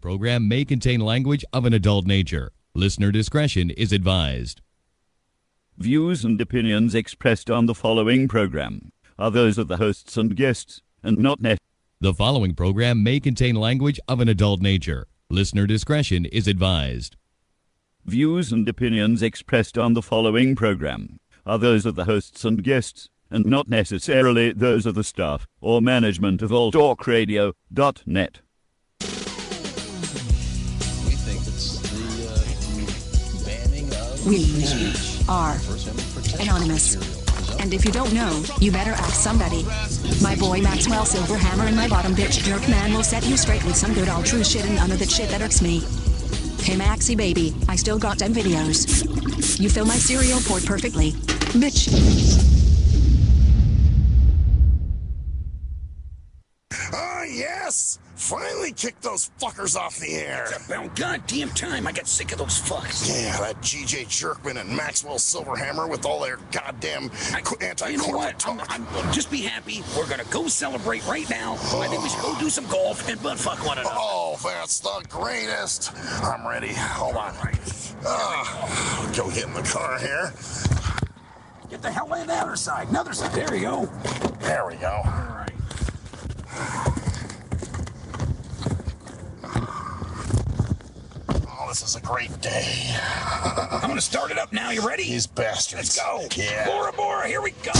Program may contain language of an adult nature. Listener discretion is advised. Views and opinions expressed on the following program are those of the hosts and guests, and not necessarily. The following program may contain language of an adult nature. Listener discretion is advised. Views and opinions expressed on the following program are those of the hosts and guests, and not necessarily those of the staff or management of alltalkradio.net. We are anonymous. And if you don't know, you better ask somebody. My boy Maxwell Silverhammer and my bottom bitch jerk man will set you straight with some good all true shit and none of that shit that irks me. Hey Maxie baby, I still got them videos. You fill my cereal port perfectly. Bitch. Ah, yes! Finally kicked those fuckers off the air. It's about goddamn time. I got sick of those fucks. Yeah, that G.J. Jerkman and Maxwell Silverhammer with all their goddamn anti-corporate You know what? talk. Just be happy. We're gonna go celebrate right now. I think we should go do some golf and butt fuck one another. Oh, that's the greatest. I'm ready. Hold on. Go get in the car here. Get the hell in the other side. Another side. There you go. There we go. All right. This is a great day. I'm gonna start it up now. You ready? These bastards. Let's go. Yeah. Bora Bora, here we go.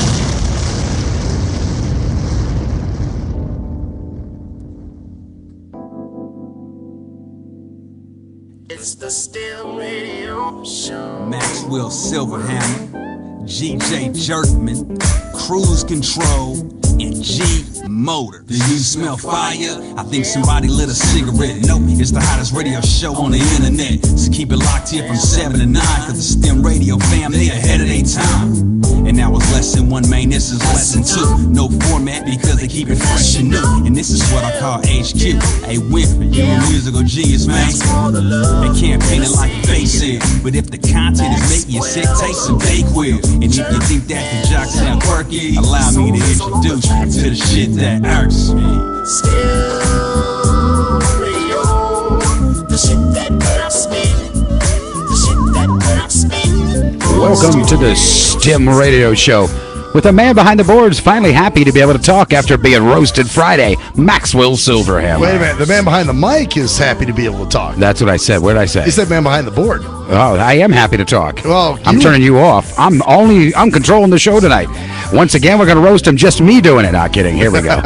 It's the STIM Radio Show. Maxwell Silverhammer, G.J. Jerkman, Cruise Control, and G Motor. Do you smell fire? I think somebody lit a cigarette. Nope, it's the hottest radio show on the internet. So keep it locked here from 7 to 9, cause the STIM Radio fam, they ahead of their time. And now it's lesson 1, man, this is lesson 2. No format because they keep it fresh and new. And this is what I call HQ. A win for you, a musical genius, man. They can't paint it like a face is, but if the content is making you sick, take some Dayquil. And if you think that the jocks sound quirky, allow me to introduce you to the shit that irks me. STIM Radio. The shit that irks me. The shit that irks me. Welcome to the STIM Radio Show. With a man behind the boards finally happy to be able to talk after being roasted Friday, Maxwell Silverhammer. Wait a minute, the man behind the mic is happy to be able to talk. That's what I said. What did I say? You said man behind the board. Oh, I am happy to talk. Well, I'm turning you off. I'm controlling the show tonight. Once again, we're going to roast him, just me doing it. Not kidding. Here we go.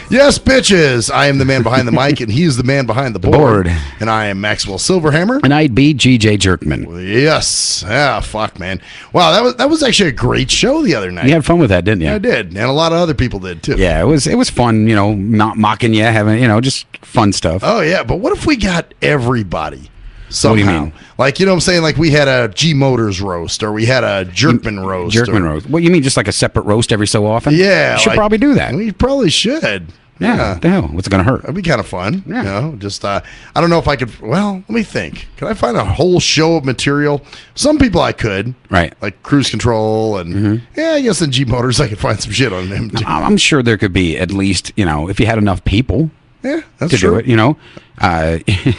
Yes, bitches. I am the man behind the mic, and he's the man behind the board. And I am Maxwell Silverhammer. And I'd be G.J. Jerkman. Yes. Ah, fuck, man. Wow, that was actually a great show the other night. You had fun with that, didn't you? Yeah, I did. And a lot of other people did, too. Yeah, it was fun, not mocking you, having, just fun stuff. Oh, yeah. But what if we got everybody? Somehow. What do you mean? Like, you know what I'm saying? Like, we had a G Motors roast, or we had a Jerkman roast. Roast. What, you mean just like a separate roast every so often? Yeah. You should probably do that. We probably should. Yeah. What the hell? What's it going to hurt? That'd be kind of fun. Yeah. Just, I don't know if I could, well, let me think. Can I find a whole show of material? Some people I could. Right. Like Cruise Control and, yeah, I guess in G Motors I could find some shit on them, too. I'm sure there could be at least, if you had enough people. Yeah, that's to true. do it,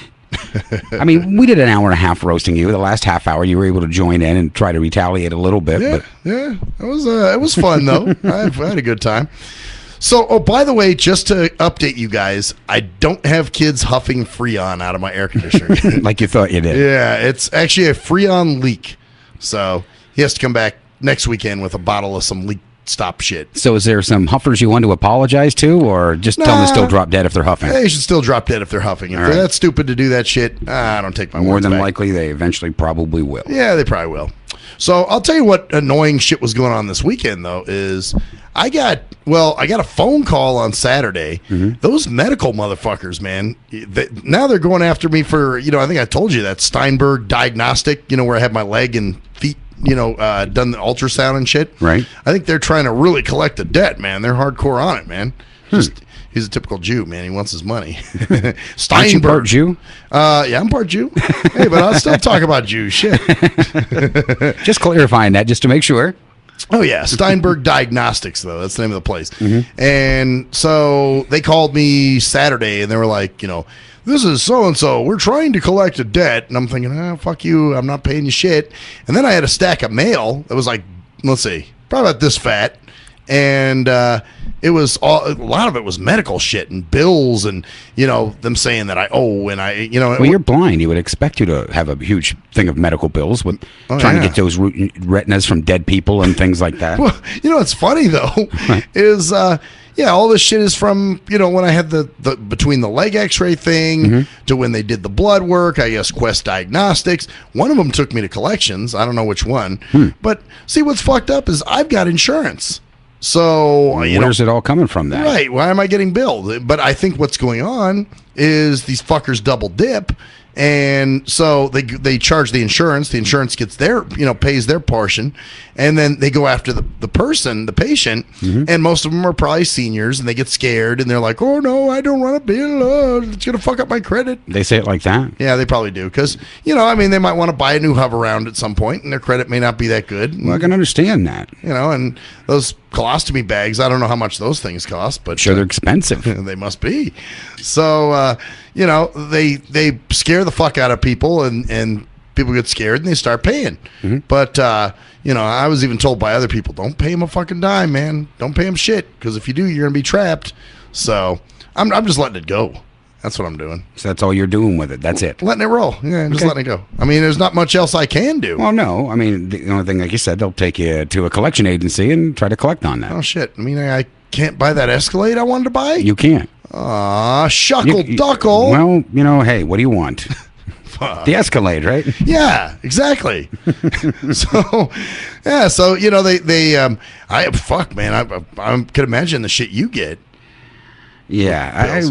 I mean, we did an hour and a half roasting you. The last half hour, you were able to join in and try to retaliate a little bit. Yeah. It was fun, though. I had a good time. So, by the way, just to update you guys, I don't have kids huffing Freon out of my air conditioner. Like you thought you did. Yeah, it's actually a Freon leak. So, he has to come back next weekend with a bottle of some leak stop shit. So is there some huffers you want to apologize to, or just tell them to still drop dead if they're huffing? They should still drop dead if they're huffing. If they're that stupid to do that shit, I don't take my More words than back. likely, they eventually probably will. Yeah, they probably will. So I'll tell you what annoying shit was going on this weekend, though, is I got a phone call on Saturday. Those medical motherfuckers, man, now they're going after me for, I think I told you that Steinberg diagnostic, where I have my leg and feet, done the ultrasound and shit. Right. I think they're trying to really collect the debt, man. They're hardcore on it, man. He's a typical Jew, man. He wants his money. Steinberg. Aren't you part Jew? Yeah, I'm part Jew. Hey, but I'll still talk about Jews. Shit. Just clarifying that, just to make sure. Oh, yeah. Steinberg Diagnostics, though. That's the name of the place. And so they called me Saturday, and they were like, this is so-and-so. We're trying to collect a debt. And I'm thinking, fuck you. I'm not paying you shit. And then I had a stack of mail that was like, let's see, probably about this fat. And it was a lot of it was medical shit and bills and, them saying that I owe and Well, you're blind. You would expect you to have a huge thing of medical bills with trying to get those retinas from dead people and things like that. Well, what's funny, though, is... all this shit is from, when I had the between the leg x-ray thing to when they did the blood work, I guess Quest Diagnostics. One of them took me to collections. I don't know which one. But see, what's fucked up is I've got insurance. So, where's it all coming from then? Right. Why am I getting billed? But I think what's going on is these fuckers double dip. And so they charge the insurance. The insurance gets pays their portion, and then they go after the patient. And most of them are probably seniors, and they get scared, and they're like, "Oh no, I don't want a bill. It's gonna fuck up my credit." They say it like that. Yeah, they probably do, because they might want to buy a new hover-round at some point, and their credit may not be that good. Well, I can understand that. And those colostomy bags, I don't know how much those things cost, but sure they're expensive. They must be. So they scare the fuck out of people, and people get scared and they start paying. But I was even told by other people, don't pay them a fucking dime, man. Don't pay them shit, because if you do, you're gonna be trapped. So I'm just letting it go. That's what I'm doing. So that's all you're doing with it. That's it. Letting it roll. Yeah, just letting it go. I mean, there's not much else I can do. Well, no. I mean, the only thing, like you said, they'll take you to a collection agency and try to collect on that. Oh shit. I mean, I can't buy that Escalade I wanted to buy. You can't. Aw, shuckle duckle. Well, hey, what do you want? The Escalade, right? Yeah, exactly. So they fuck, man, I could imagine the shit you get. Yeah,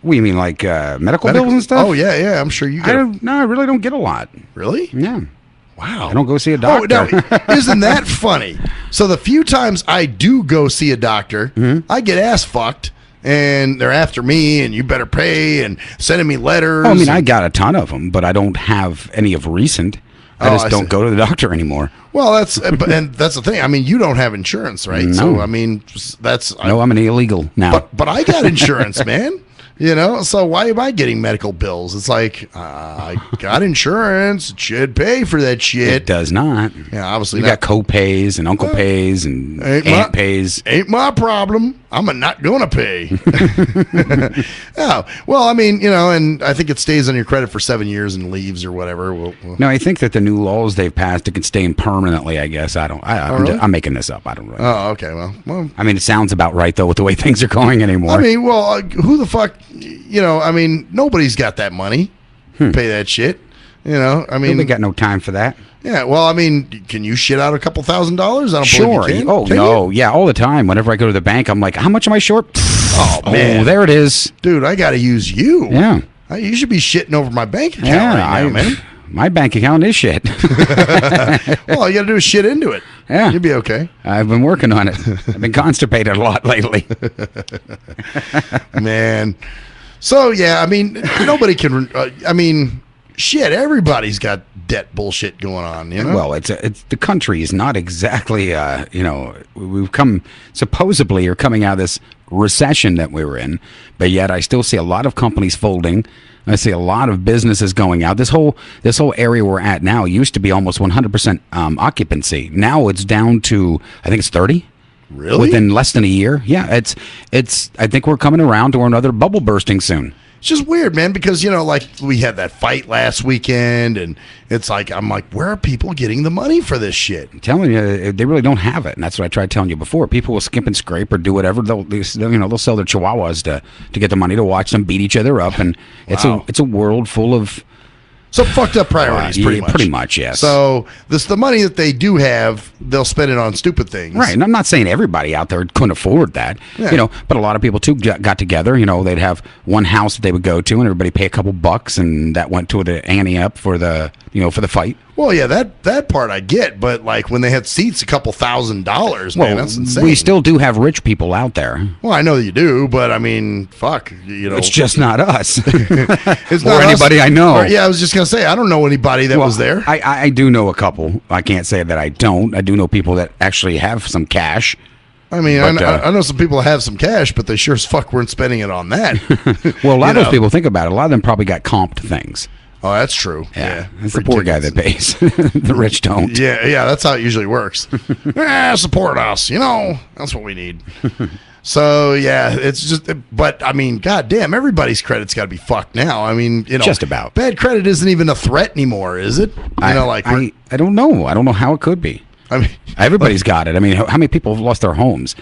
what do you mean, like medical bills and stuff? Oh yeah, I'm sure you get. I really don't get a lot. Really? Yeah. Wow. I don't go see a doctor. Oh, no, isn't that funny? So the few times I do go see a doctor, I get ass fucked. And they're after me, and you better pay, and sending me letters. Oh, I mean, I got a ton of them, but I don't have any of recent. I just don't go to the doctor anymore. Well, that's the thing. I mean, you don't have insurance, right? No. So I mean, I'm an illegal now. But I got insurance, man. So why am I getting medical bills? It's like, I got insurance. It should pay for that shit. It does not. Yeah, obviously you got co-pays and uncle pays and aunt pays. Ain't my problem. I'm not going to pay. Oh, well, I mean, and I think it stays on your credit for 7 years and leaves or whatever. No, I think that the new laws they've passed, it can stay in permanently, I guess. I'm making this up. I don't really know. Oh, okay. Well, I mean, it sounds about right, though, with the way things are going anymore. I mean, well, who the fuck, I mean, nobody's got that money to pay that shit. I mean, they got no time for that. Yeah, well, I mean, can you shit out a couple $1,000s? I don't sure. believe you can. Oh, Can no. you? Yeah, all the time. Whenever I go to the bank, I'm like, how much am I short? Oh, man. Oh, there it is. Dude, I got to use you. Yeah. You should be shitting over my bank account right now, man. My bank account is shit. Well, all you got to do is shit into it. Yeah. You'll be okay. I've been working on it. I've been constipated a lot lately. Man. So, yeah, I mean, nobody can, shit, everybody's got debt bullshit going on, Well, it's the country is not exactly, we've supposedly are coming out of this recession that we were in, but yet I still see a lot of companies folding. I see a lot of businesses going out. This whole area we're at now used to be almost 100% occupancy. Now it's down to, I think it's 30. Really? Within less than a year. Yeah, it's. I think we're coming around to another bubble bursting soon. It's just weird, man, because, like we had that fight last weekend, and it's like, I'm like, where are people getting the money for this shit? I'm telling you, they really don't have it, and that's what I tried telling you before. People will skimp and scrape or do whatever. They'll sell their chihuahuas to get the money to watch them beat each other up, and it's a world full of So fucked up priorities, pretty much. Pretty much, yes. So the money that they do have, they'll spend it on stupid things. Right, and I'm not saying everybody out there couldn't afford that, Yeah. But a lot of people too got together. They'd have one house that they would go to, and everybody pay a couple bucks, and that went to the ante up for the for the fight. Well, yeah, that part I get, but like when they had seats, a couple $1,000s, man, that's insane. We still do have rich people out there. Well, I know that you do, but I mean, fuck, it's just not us. It's or not anybody us. I know. Yeah, I was just gonna say I don't know anybody that was there. I do know a couple. I can't say that I don't. I do know people that actually have some cash. I mean, I know some people that have some cash, but they sure as fuck weren't spending it on that. Well, a lot of those people, think about it, a lot of them probably got comped things. Oh, that's true. Yeah. It's the poor guy that pays. The rich don't. Yeah, that's how it usually works. Support us, that's what we need. So, yeah, it's just, but I mean, goddamn, everybody's credit's got to be fucked now. I mean, just about. Bad credit isn't even a threat anymore, is it? I don't know. I don't know how it could be. I mean, everybody's got it. I mean, how many people have lost their homes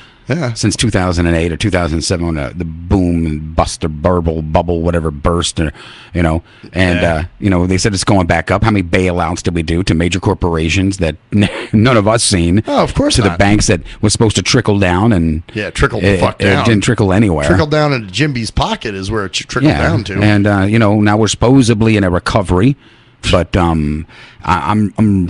since 2008 or 2007 when the boom and bust or bubble, whatever burst, and they said it's going back up. How many bailouts did we do to major corporations that none of us seen? Oh, of course to not. The banks that was supposed to trickle down and trickled the fuck down. It didn't trickle anywhere. Trickled down into Jimby's pocket is where it trickled down to. And now we're supposedly in a recovery, but I'm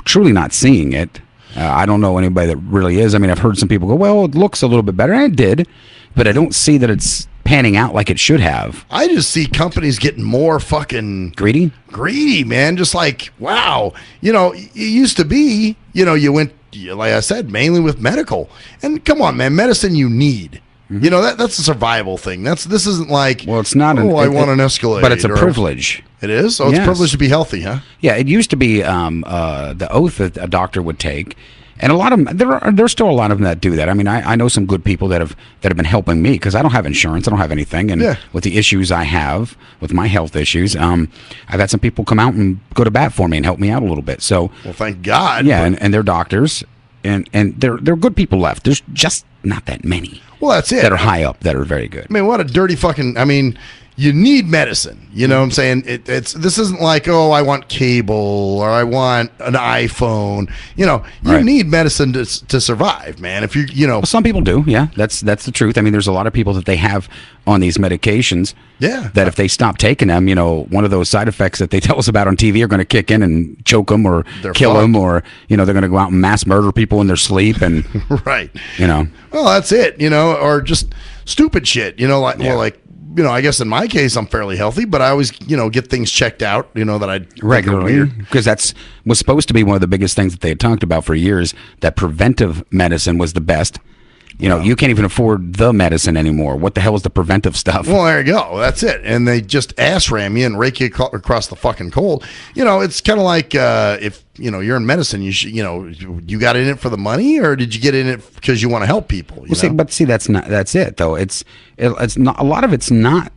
truly not seeing it. I don't know anybody that really is. I mean, I've heard some people go, well, it looks a little bit better. And it did, but I don't see that it's panning out like it should have. I just see companies getting more fucking... Greedy, man. Just like, wow. It used to be, you went, like I said, mainly with medical. And come on, man, medicine you need. Mm-hmm. That's a survival thing. This isn't like, well, it's not. I want an Escalade, but it's a privilege. It is. Oh, it's a privilege to be healthy, huh? Yeah, it used to be the oath that a doctor would take, and a lot of them. There's still a lot of them that do that. I mean, I know some good people that have been helping me because I don't have insurance, I don't have anything, and with the issues I have with my health issues, I've had some people come out and go to bat for me and help me out a little bit. So, well, thank God. Yeah, and they're doctors, and there are good people left. There's just not that many. Well, that's it. That are high up, that are very good. I mean, what a dirty fucking... I mean, you need medicine. You know what I'm saying? This isn't like, oh, I want cable or I want an iPhone. You need medicine to survive, man. If well, some people do. Yeah, that's the truth. I mean, there's a lot of people that they have on these medications. Yeah. That if they stop taking them, one of those side effects that they tell us about on TV are going to kick in and choke them or kill them, or they're going to go out and mass murder people in their sleep and right. Well, that's it. Or just stupid shit. I guess in my case, I'm fairly healthy, but I always, get things checked out, that I regularly, because that's was supposed to be one of the biggest things that they had talked about for years, that preventive medicine was the best. You can't even afford the medicine anymore. What the hell is the preventive stuff? Well, there you go. That's it. And they just ass ram you and rake you across the fucking cold. It's kind of like if you're in medicine, you got in it for the money, or did you get in it because you want to help people? That's it though. It's not, a lot of it's not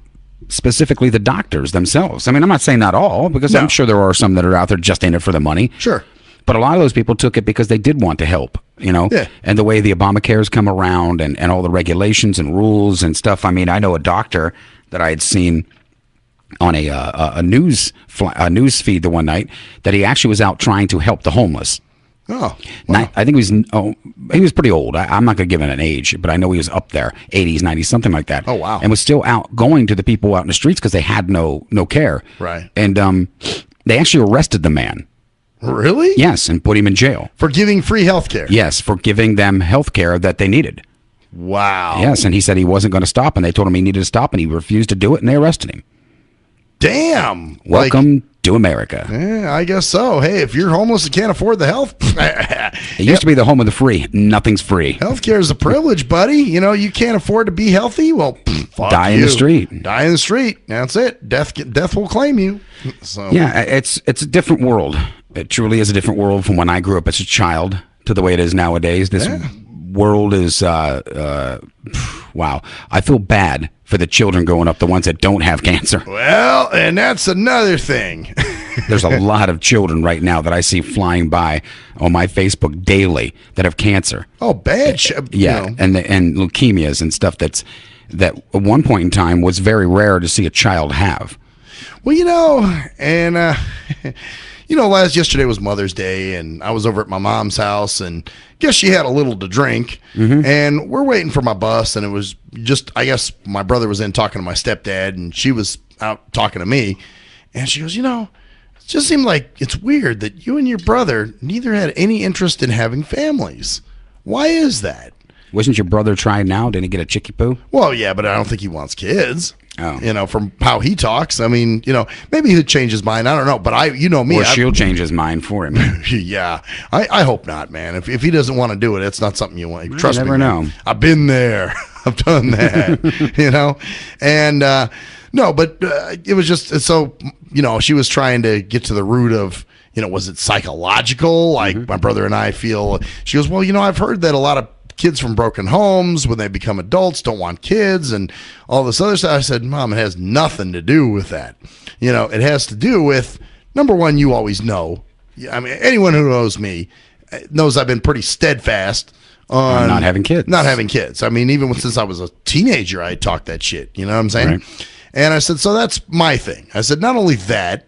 specifically the doctors themselves. I mean, I'm not saying not all, because I'm sure there are some that are out there just in it for the money. Sure. But a lot of those people took it because they did want to help, and the way the Obamacare's come around and all the regulations and rules and stuff. I mean, I know a doctor that I had seen on a news feed the one night that he actually was out trying to help the homeless. Oh, wow. I think he was pretty old. I'm not going to give him an age, but I know he was up there, 80s, 90s, something like that. Oh, wow. And was still out going to the people out in the streets because they had no care. Right. And they actually arrested the man. Really? Yes, and put him in jail. For giving free health care? Yes, for giving them health care that they needed. Wow. Yes, and he said he wasn't going to stop, and they told him he needed to stop, and he refused to do it, and they arrested him. Damn. Welcome to America. Yeah, I guess so. Hey, if you're homeless and can't afford the health... It used to be the home of the free. Nothing's free. Healthcare is a privilege, buddy. You can't afford to be healthy? Well, fuck Die you. in the street. Die in the street. That's it. Death will claim you. So. Yeah, it's a different world. It truly is a different world from when I grew up as a child to the way it is nowadays. This world is, wow. I feel bad for the children growing up, the ones that don't have cancer. Well, and that's another thing. There's a lot of children right now that I see flying by on my Facebook daily that have cancer. Oh, bad. Yeah, and leukemias and stuff that at one point in time was very rare to see a child have. Well, yesterday was Mother's Day, and I was over at my mom's house, and guess she had a little to drink, and we're waiting for my bus, and it was just, I guess my brother was in talking to my stepdad, and she was out talking to me, and she goes, It just seemed like it's weird that you and your brother neither had any interest in having families. Why is that? Wasn't your brother trying now? Didn't he get a chickie poo? Well, yeah, but I don't think he wants kids. Oh. You know, from how he talks. I mean, you know, maybe he'll change his mind. I don't know. But you know me. Or she'll change his mind for him. Yeah. I hope not, man. If he doesn't want to do it, it's not something you want. Trust me. You never know. I've been there. I've done that. You know? And, no, but it was just so, you know, she was trying to get to the root of, you know, was it psychological? Like my brother and I feel, she goes, well, you know, I've heard that a lot of kids from broken homes, when they become adults, don't want kids and all this other stuff. I said, Mom, it has nothing to do with that. You know, it has to do with, number one, you always know. I mean, anyone who knows me knows I've been pretty steadfast on not having kids. Not having kids. I mean, even since I was a teenager, I talked that shit. You know what I'm saying? Right. And I said, so that's my thing. I said, not only that,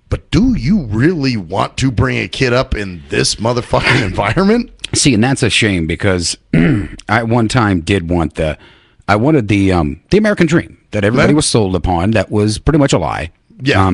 but do you really want to bring a kid up in this motherfucking environment? See, and that's a shame because I at one time did want the American dream that everybody was sold upon. That was pretty much a lie. Yeah.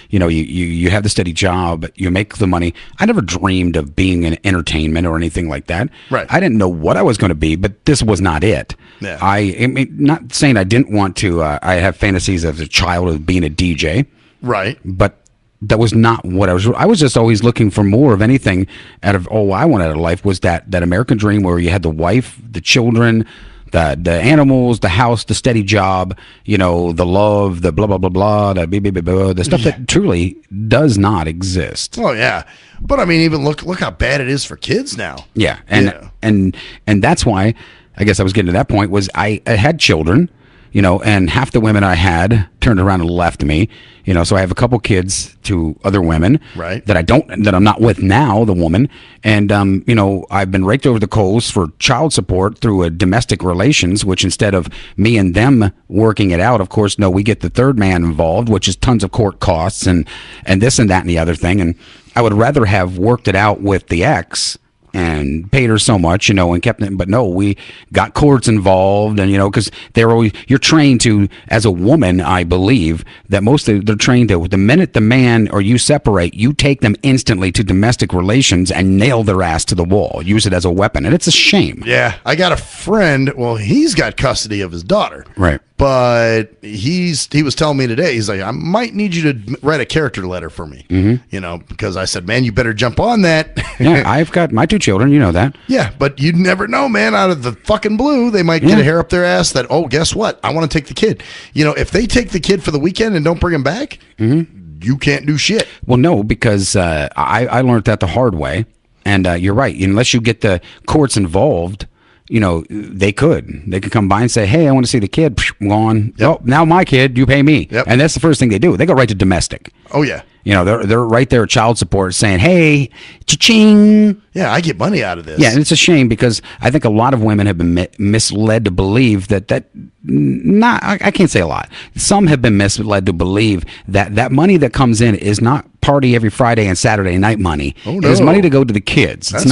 You know, you have the steady job, you make the money. I never dreamed of being in entertainment or anything like that. Right. I didn't know what I was going to be, but this was not it. Yeah. I mean, not saying I didn't want to. I have fantasies as a child of being a DJ. Right. But that was not what I was just always looking for more of anything out of, I wanted out of life was that American dream where you had the wife, the children, the animals, the house, the steady job, you know, the love, the blah, blah, blah, blah, the blah, blah, blah, blah, the stuff that truly does not exist. Oh, yeah. But I mean, even look how bad it is for kids now. Yeah. And that's why I guess I was getting to that point was I had children, you know, and half the women I had turned around and left me, you know, so I have a couple kids to other women right. that I'm not with now, the woman. And, you know, I've been raked over the coals for child support through a domestic relations, which instead of me and them working it out, of course, no, we get the third man involved, which is tons of court costs and this and that and the other thing. And I would rather have worked it out with the ex and paid her so much, you know, and kept it. But no, we got courts involved, and you know, because you're trained to, as a woman, I believe that they're trained to, the minute the man or you separate, you take them instantly to domestic relations and nail their ass to the wall, use it as a weapon, and it's a shame. Yeah, I got a friend. Well, he's got custody of his daughter, right? But he was telling me today, he's like, I might need you to write a character letter for me, you know, because I said, man, you better jump on that. Yeah, I've got my two children, you know that. Yeah, but you never know, man. Out of the fucking blue, they might get a hair up their ass that, oh, guess what? I want to take the kid. You know, if they take the kid for the weekend and don't bring him back, you can't do shit. Well, no, because I learned that the hard way. And you're right. Unless you get the courts involved, you know, they could come by and say, hey, I want to see the kid. Psh, gone. Yep. Oh, now my kid, you pay me. Yep. And that's the first thing they do. They go right to domestic. Oh, yeah. You know, they're right there at child support saying, hey, cha-ching. Yeah, I get money out of this. Yeah, and it's a shame because I think a lot of women have been misled to believe I can't say a lot. Some have been misled to believe that money that comes in is not party every Friday and Saturday night money. Oh, no. It is money to go to the kids. It's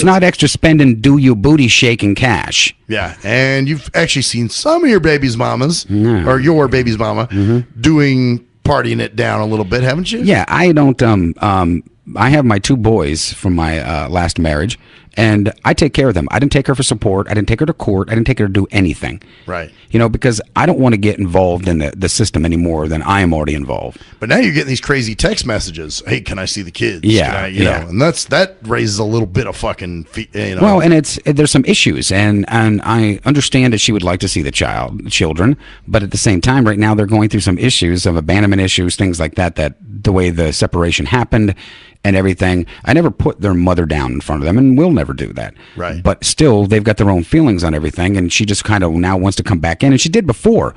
not extra spending, do you booty shaking cash. Yeah, and you've actually seen some of your baby's mamas or your baby's mama doing partying it down a little bit, haven't you? Yeah, I don't. I have my two boys from my last marriage, and I take care of them. I didn't take her for support. I didn't take her to court. I didn't take her to do anything. Right. You know, because I don't want to get involved in the system any more than I am already involved. But now you're getting these crazy text messages. Hey, can I see the kids? Yeah, you know, and that raises a little bit of fucking, you know. Well, and there's some issues, and I understand that she would like to see the children, but at the same time, right now they're going through some issues of abandonment issues, things like that. That the way the separation happened. And everything. I never put their mother down in front of them, and will never do that. Right. But still, they've got their own feelings on everything, and she just kind of now wants to come back in, and she did before.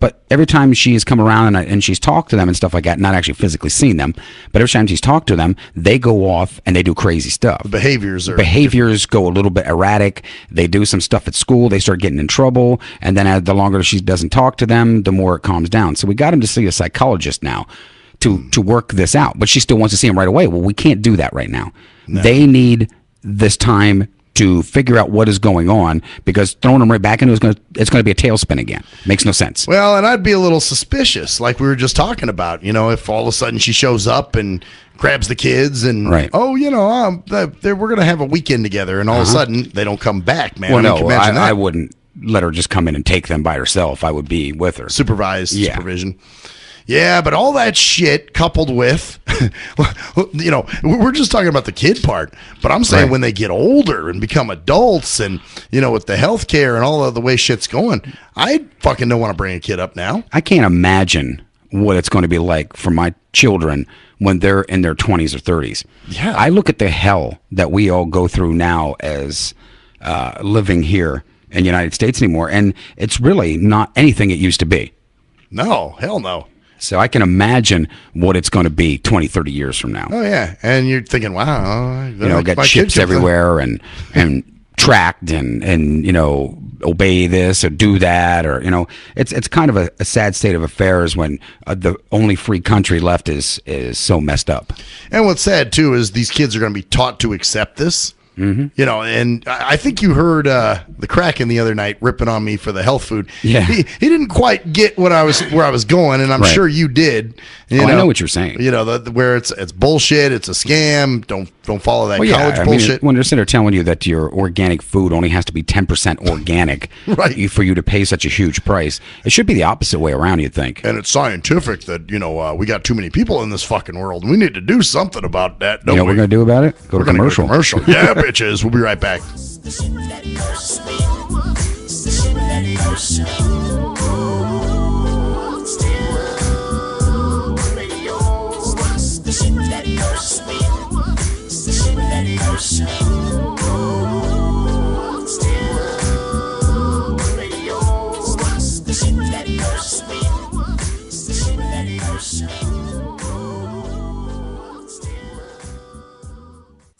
But every time she's come around and she's talked to them and stuff like that, not actually physically seen them, but every time she's talked to them, they go off and they do crazy stuff. Behaviors go a little bit erratic. They do some stuff at school. They start getting in trouble, and then the longer she doesn't talk to them, the more it calms down. So we got him to see a psychologist now. To work this out, but she still wants to see him right away. Well, we can't do that right now. No. They need this time to figure out what is going on, because throwing them right back into it's going to be a tailspin again. Makes no sense. Well, and I'd be a little suspicious, like we were just talking about. If all of a sudden she shows up and grabs the kids and Right. we're going to have a weekend together, and all of a sudden they don't come back, man. Well, I mean, can you imagine that? I wouldn't let her just come in and take them by herself. I would be with her. Supervised Yeah. supervision. Yeah, but all that shit coupled with, we're just talking about the kid part, but I'm saying Right. when they get older and become adults and, with the health care and all of the way shit's going, I fucking don't want to bring a kid up now. I can't imagine what it's going to be like for my children when they're in their 20s or 30s. Yeah. I look at the hell that we all go through now as living here in the United States anymore, and it's really not anything it used to be. No, hell no. So I can imagine what it's going to be 20, 30 years from now. Oh, yeah. And you're thinking, wow. Get chips everywhere and tracked and obey this or do that, or it's kind of a sad state of affairs when the only free country left is so messed up. And what's sad, too, is these kids are going to be taught to accept this. Mm-hmm. And I think you heard the Kraken the other night ripping on me for the health food. Yeah. He didn't quite get where I was going, and I'm Right. sure you did. I know what you're saying. Where it's bullshit, it's a scam. Don't follow that college bullshit. When they're sitting there telling you that your organic food only has to be 10% organic Right. for you to pay such a huge price, it should be the opposite way around, you'd think. And it's scientific that we got too many people in this fucking world, and we need to do something about that. You know what we're going to do about it? Go to commercial. Yeah, bitches. We'll be right back.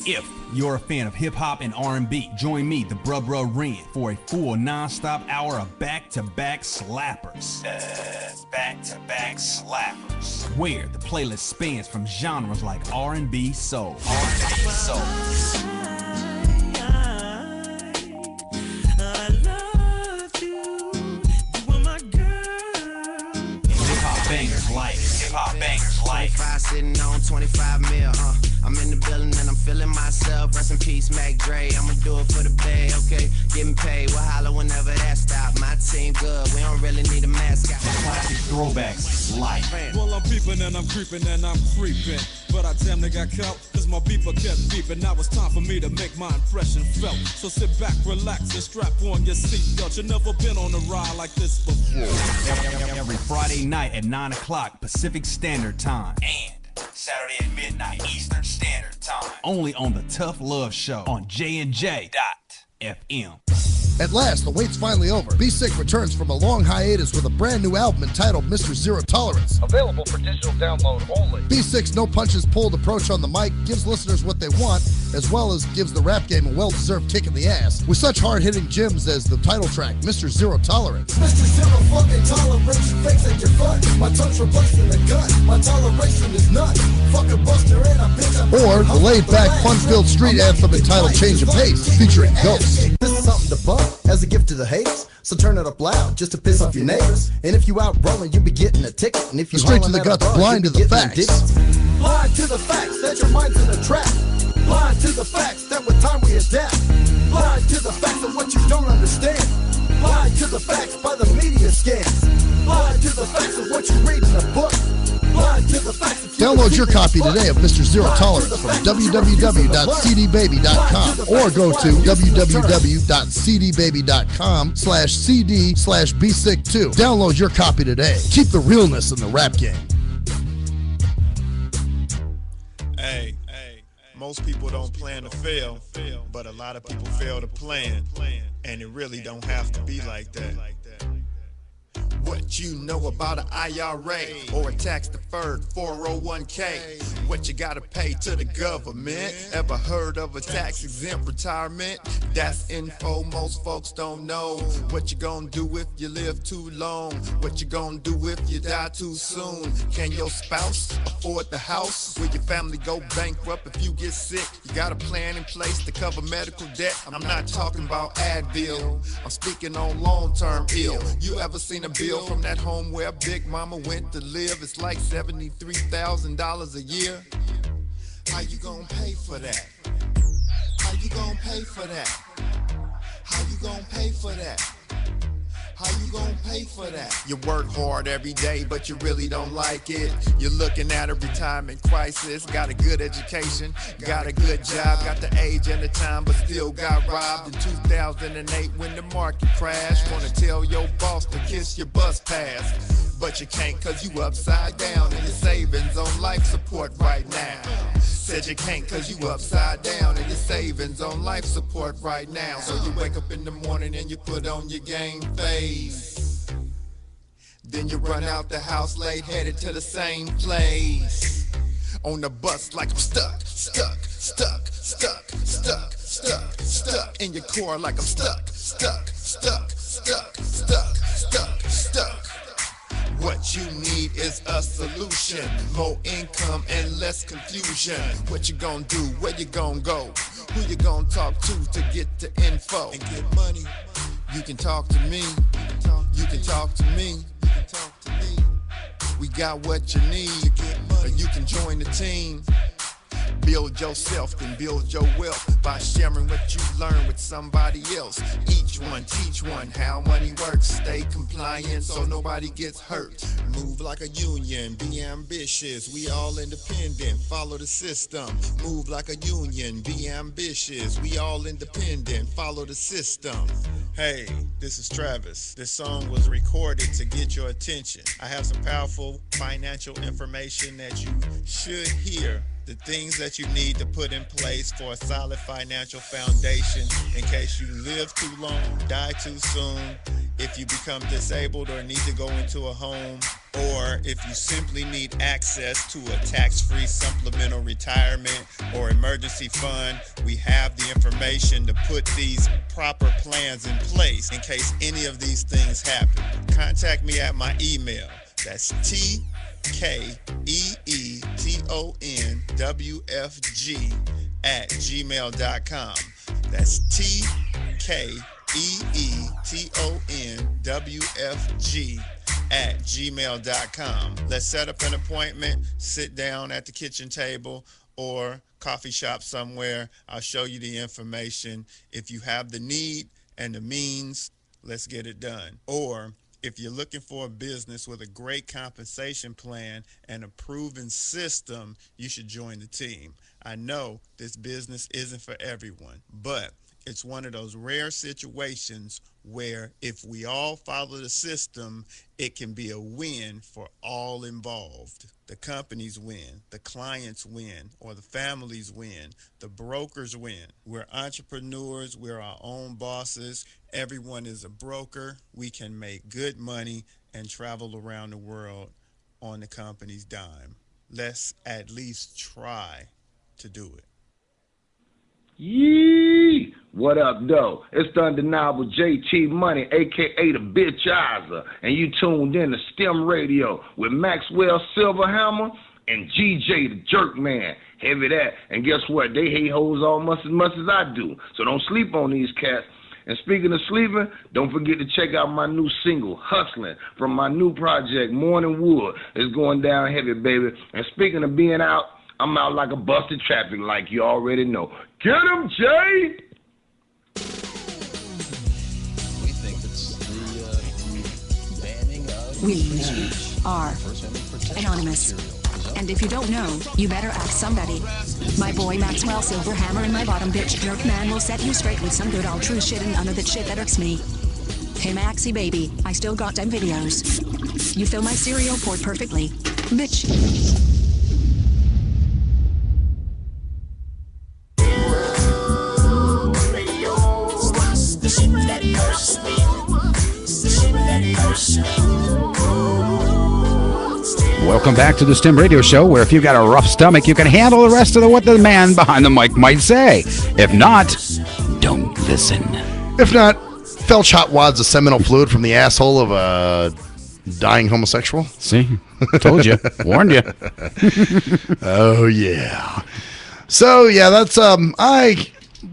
If you're a fan of hip-hop and R&B, join me, the Bruh Ren, for a full non-stop hour of back-to-back slappers. Back-to-back slappers. Where the playlist spans from genres like R&B, soul. Hip-hop bangers like 25 sitting on 25 mil, I'm in the building and I'm feeling myself. Rest in peace, Mac Dre. I'ma do it for the bay, okay? Getting paid, we'll holler whenever that stop. My team good, we don't really need a mascot. classic throwbacks like Well, I'm peeping and I'm creeping and I'm creeping. But I damn near got caught, cause my beeper kept beeping. Now it's time for me to make my impression felt. So sit back, relax, and strap on your seatbelt. You've never been on a ride like this before. every Friday night at 9 o'clock Pacific Standard Time. And Saturday at midnight Eastern Standard Time. Only on the Tough Love Show on JNJ.FM. At last, the wait's finally over. Be Sick returns from a long hiatus with a brand new album entitled Mr. Zero Tolerance. Available for digital download only. Be Sick's no punches pulled approach on the mic gives listeners what they want, as well as gives the rap game a well-deserved kick in the ass, with such hard-hitting gems as the title track, Mr. Zero Tolerance. Mr. Zero fucking tolerance, fakes at your butt. My tongue's replacing the gun. My toleration is none. Fucking buster and a bitch. Or the laid-back, fun-filled street anthem entitled Change of Pace, featuring Ghost. This is something to bump as a gift to the haters. So turn it up loud just to piss off your neighbors. And if you out rolling, you be getting a ticket. And if you Straight to the guts, blind to the facts. Blind to the facts that your mind's in a trap. Blind to the facts that with time we adapt. Blind to the facts of what you don't understand. Blind to the facts by the media scans. Blind to the facts of what you read in a book. Blind to the facts of Download your copy today of Mr. Zero Tolerance from www.cdbaby.com or go to www.cdbaby.com/cd/bsick2. Download your copy today. Keep the realness in the rap game. Hey, most people don't plan to fail, but a lot of people fail to plan, and it really don't have to be like that. What What you know about an IRA or a tax-deferred 401k? What you gotta pay to the government? Ever heard of a tax-exempt retirement? That's info most folks don't know. What you gonna do if you live too long? What you gonna do if you die too soon? Can your spouse afford the house? Will your family go bankrupt if you get sick? You got a plan in place to cover medical debt? I'm not talking about Advil, I'm speaking on long-term ill. You ever seen a bill from that home where Big Mama went to live? It's like $73,000 a year. How you gonna pay for that? How you gonna pay for that? How you gonna pay for that? How you gonna pay for that? You work hard every day, but you really don't like it. You're looking at a retirement crisis. Got a good education, got a good job, got the age and the time, but still got robbed in 2008 when the market crashed. Wanna tell your boss to kiss your bus pass, but you can't cause you upside down and your savings on life support right now. Said you can't cause you upside down and your savings on life support right now. So you wake up in the morning and you put on your game face. Then you run out the house late, headed to the same place. On the bus like I'm stuck, stuck, stuck, stuck, stuck, stuck, stuck. In your car like I'm stuck, stuck, stuck, stuck, stuck, stuck, stuck. What you need is a solution, more income and less confusion. What you gonna do, where you gonna go, who you gonna talk to get the info and get money. You can talk to me, you can talk to me, you can talk to me. We got what you need, or you can join the team. Build yourself, then build your wealth by sharing what you learn with somebody else. Each one, teach one how money works. Stay compliant so nobody gets hurt. Move like a union, be ambitious. We all independent, follow the system. Move like a union, be ambitious. We all independent, follow the system. Hey, this is Travis. This song was recorded to get your attention. I have some powerful financial information that you should hear. The things that you need to put in place for a solid financial foundation in case you live too long, die too soon, if you become disabled or need to go into a home, or if you simply need access to a tax-free supplemental retirement or emergency fund. We have the information to put these proper plans in place in case any of these things happen. Contact me at my email. That's TKEETONWFG@gmail.com. That's TKEETONWFG@gmail.com. Let's set up an appointment, sit down at the kitchen table or coffee shop somewhere. I'll show you the information. If you have the need and the means, let's get it done. Or if you're looking for a business with a great compensation plan and a proven system, you should join the team. I know this business isn't for everyone, but it's one of those rare situations where if we all follow the system, it can be a win for all involved. The companies win, the clients win, or the families win, the brokers win. We're entrepreneurs, we're our own bosses. Everyone is a broker. We can make good money and travel around the world on the company's dime. Let's at least try to do it. Yee! What up, though? It's the undeniable JT Money, a.k.a. the Bitchizer, and you tuned in to STIM Radio with Maxwell Silverhammer and GJ the Jerkman. Heavy that. And guess what? They hate hoes almost as much as I do, so don't sleep on these cats. And speaking of sleeping, don't forget to check out my new single, Hustling, from my new project, Morning Wood. It's going down heavy, baby. And speaking of being out, I'm out like a busted traffic like you already know. Get him, Jay! We are anonymous. And if you don't know, you better ask somebody. My boy Maxwell Silverhammer and my bottom bitch jerk man will set you straight with some good old true shit and none of that shit that irks me. Hey Maxie baby, I still got them videos. You fill my cereal port perfectly. Bitch. The shit that hurts me. The shit that hurts me. Welcome back to the STIM Radio Show, where if you've got a rough stomach, you can handle the rest of what the man behind the mic might say. If not, don't listen. If not, Felch hot wads a seminal fluid from the asshole of a dying homosexual. See? Told you. Warned you. Oh, yeah. So, yeah, that's, I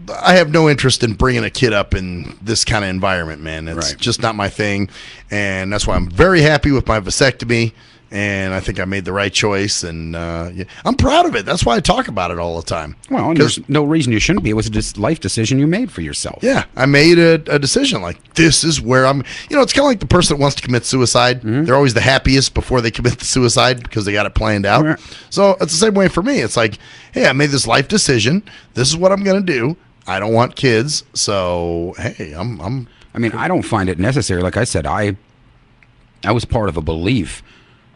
have no interest in bringing a kid up in this kind of environment, man. It's just not my thing. And that's why I'm very happy with my vasectomy. And I think I made the right choice, and I'm proud of it. That's why I talk about it all the time. Well, and there's no reason you shouldn't be. It was a life decision you made for yourself. Yeah, I made a decision. Like, this is where I'm. You know, it's kind of like the person that wants to commit suicide. Mm-hmm. They're always the happiest before they commit the suicide because they got it planned out. Right. So it's the same way for me. It's like, hey, I made this life decision. This is what I'm going to do. I don't want kids, so hey, I'm. I mean, I don't find it necessary. Like I said, I was part of a belief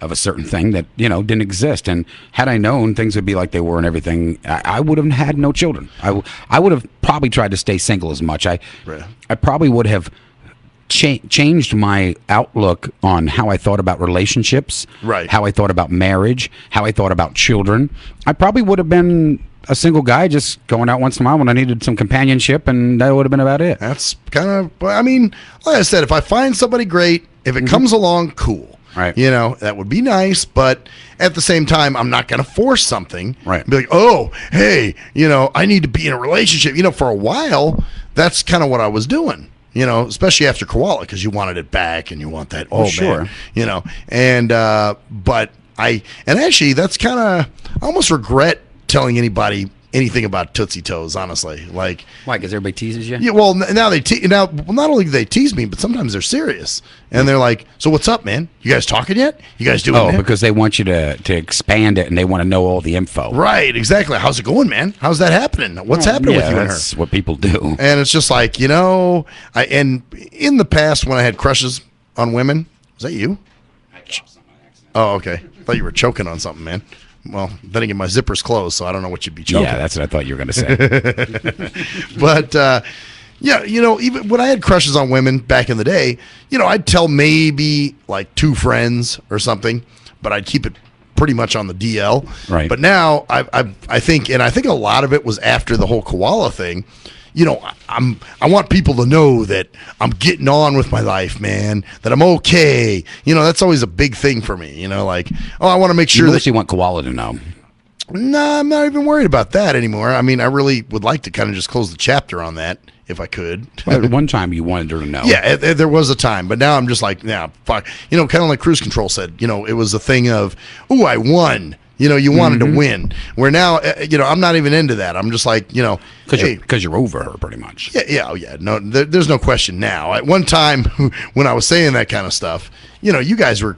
of a certain thing that, you know, didn't exist. And had I known things would be like they were and everything, I would have had no children. I would have probably tried to stay single as much. I probably would have changed my outlook on how I thought about relationships, how I thought about marriage, how I thought about children. I probably would have been a single guy just going out once in a while when I needed some companionship, and that would have been about it. That's kind of, I mean, like I said, if I find somebody great, if it comes along, cool. Right. You know, that would be nice, but at the same time, I'm not going to force something. Right. Be like, oh, hey, you know, I need to be in a relationship. You know, for a while, that's kind of what I was doing, you know, especially after Koala, because you wanted it back and you want that, man, you know, and, but actually, that's kind of, I almost regret telling anybody anything about Tootsie Toes, honestly. Like, why? Because everybody teases you? Yeah. Well, now not only do they tease me, but sometimes they're serious, and they're like, "So what's up, man? You guys talking yet? You guys doing?" Oh, because they want you to expand it, and they want to know all the info. Right. Exactly. How's it going, man? How's that happening? What's happening with you and her? That's what people do. And it's just like, you know, and in the past when I had crushes on women, was that you? Oh, okay. I thought you were choking on something, man. Well, then again, my zipper's closed, so I don't know what you'd be choking. Yeah, that's what I thought you were going to say. But, yeah, you know, even when I had crushes on women back in the day, you know, I'd tell maybe like 2 friends or something, but I'd keep it pretty much on the DL. Right. But now I think a lot of it was after the whole Koala thing. You know, I want people to know that I'm getting on with my life, man, that I'm okay. You know, that's always a big thing for me, you know, like, oh, I want to make sure that you want Koala to know. No, I'm not even worried about that anymore. I mean, I really would like to kind of just close the chapter on that if I could. Well, at one time you wanted her to know. Yeah, there was a time, but now I'm just like, nah, fuck. You know, kind of like Cruise Control said, you know, it was a thing of, ooh, I won. You know, you wanted to win. Where now, you know, I'm not even into that. I'm just like, you know, because you're over her pretty much. Yeah, oh yeah. No, there's no question now. At one time, when I was saying that kind of stuff, you know, you guys were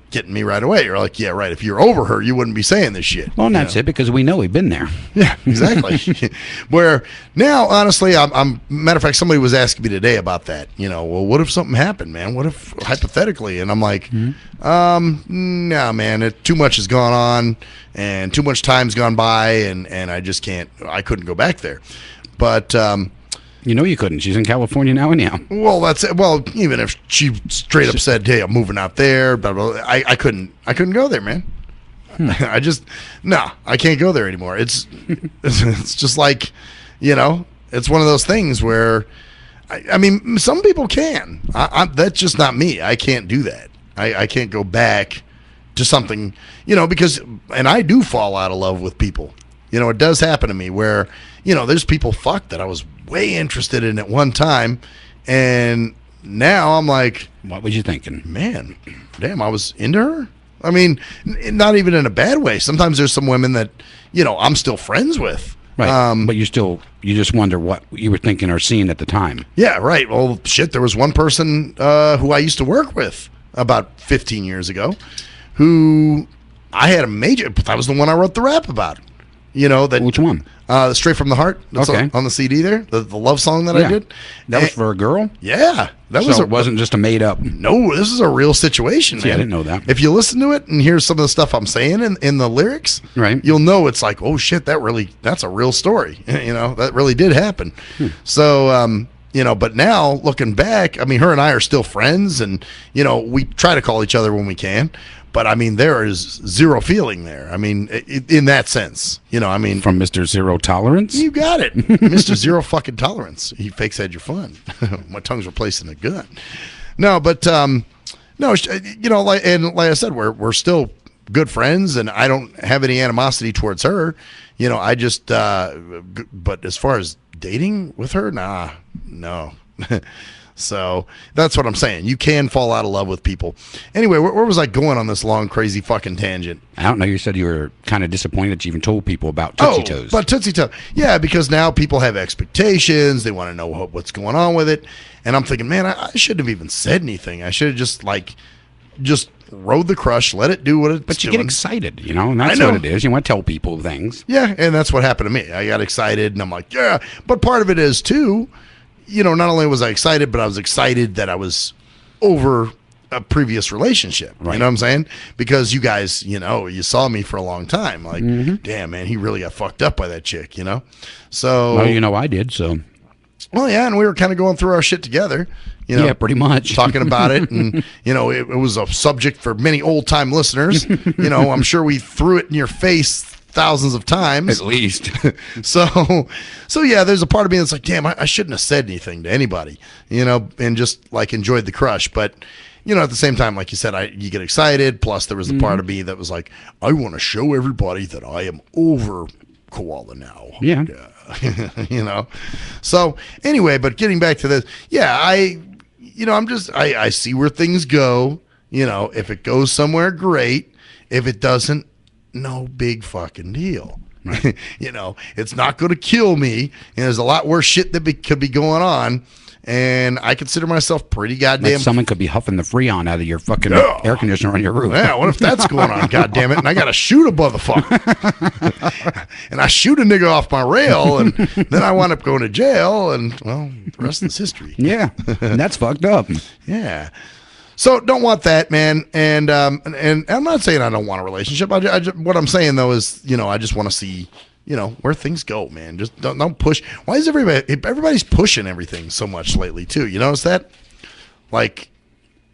getting me right away. You're like, yeah, right. If you're over her, you wouldn't be saying this shit. Well, and that's it, because we know we've been there. Yeah, exactly. Where now, honestly, I'm matter of fact, somebody was asking me today about that. You know, well, what if something happened, man? What if hypothetically? And I'm like, no, man, too much has gone on and too much time's gone by, and I just can't. I couldn't go back there. But you know you couldn't. She's in California now anyhow. Well, that's it. Well, even if she straight up said, "Hey, I'm moving out there," blah, blah, blah, I couldn't go there, man. I can't go there anymore. It's just like, you know, it's one of those things where, I mean, some people can. That's just not me. I can't do that. I can't go back to something, you know, because, and I do fall out of love with people. You know, it does happen to me where, you know, there's people that I was way interested in at one time, and now I'm like, what was you thinking? Man, damn, I was into her. I mean, not even in a bad way. Sometimes there's some women that, you know, I'm still friends with. Right. But you just wonder what you were thinking or seeing at the time. Yeah, right. Well, shit, there was one person who I used to work with about 15 years ago who I had that was the one I wrote the rap about. You know that. Which one? Straight from the Heart. That's okay. On the CD there, the love song that I did. That was for a girl. Yeah, it wasn't just a made up. No, this is a real situation. See, man. I didn't know that. If you listen to it and hear some of the stuff I'm saying in the lyrics, right, you'll know it's like, oh shit, that's a real story. You know, that really did happen. So, you know, but now looking back, I mean, her and I are still friends, and you know, we try to call each other when we can. But I mean, there is zero feeling there. I mean, in that sense, you know, I mean, from Mr. Zero Tolerance. You got it, Mr. Zero fucking Tolerance. He fakes had your fun. My tongue's replacing a gun. No, but no, you know, like I said, we're still good friends, and I don't have any animosity towards her. You know, I just, but as far as dating with her, nah, no. So that's what I'm saying. You can fall out of love with people. Anyway, where was I going on this long, crazy fucking tangent? I don't know. You said you were kind of disappointed that you even told people about Tootsie Toes. But Tootsie Toes. Yeah, because now people have expectations. They want to know what's going on with it. And I'm thinking, man, I shouldn't have even said anything. I should have just rode the crush, let it do what it's doing. But you get excited, you know, and that's what it is. You want to tell people things. Yeah, and that's what happened to me. I got excited, and I'm like, yeah. But part of it is, too, you know, not only was I excited, but I was excited that I was over a previous relationship. Right. You know what I'm saying? Because you guys, you know, you saw me for a long time. Like, damn, man, he really got fucked up by that chick, you know? So. Well, you know, I did, so. Well, yeah, and we were kind of going through our shit together. You know, yeah, pretty much. Talking about it. And, you know, it was a subject for many old-time listeners. You know, I'm sure we threw it in your face thousands of times. At least. So yeah, there's a part of me that's like, damn, I shouldn't have said anything to anybody, you know, and just, like, enjoyed the crush. But, you know, at the same time, like you said, you get excited. Plus, there was a part of me that was like, I want to show everybody that I am over koala now. Yeah. You know? So, anyway, but getting back to this, yeah, I see where things go. You know, if it goes somewhere, great. If it doesn't, no big fucking deal. Right. You know, it's not going to kill me. And there's a lot worse shit that could be going on. And I consider myself pretty goddamn. Like someone could be huffing the Freon out of your fucking air conditioner on your roof. Yeah, what if that's going on? God damn it! And I got to shoot a motherfucker, and I shoot a nigga off my rail, and then I wind up going to jail. And well, the rest is history. Yeah, that's fucked up. Yeah. So don't want that, man. And I'm not saying I don't want a relationship. What I'm saying though is, you know, I just want to see, you know, where things go, man. Just don't push. Why is everybody's pushing everything so much lately too? You notice that? Like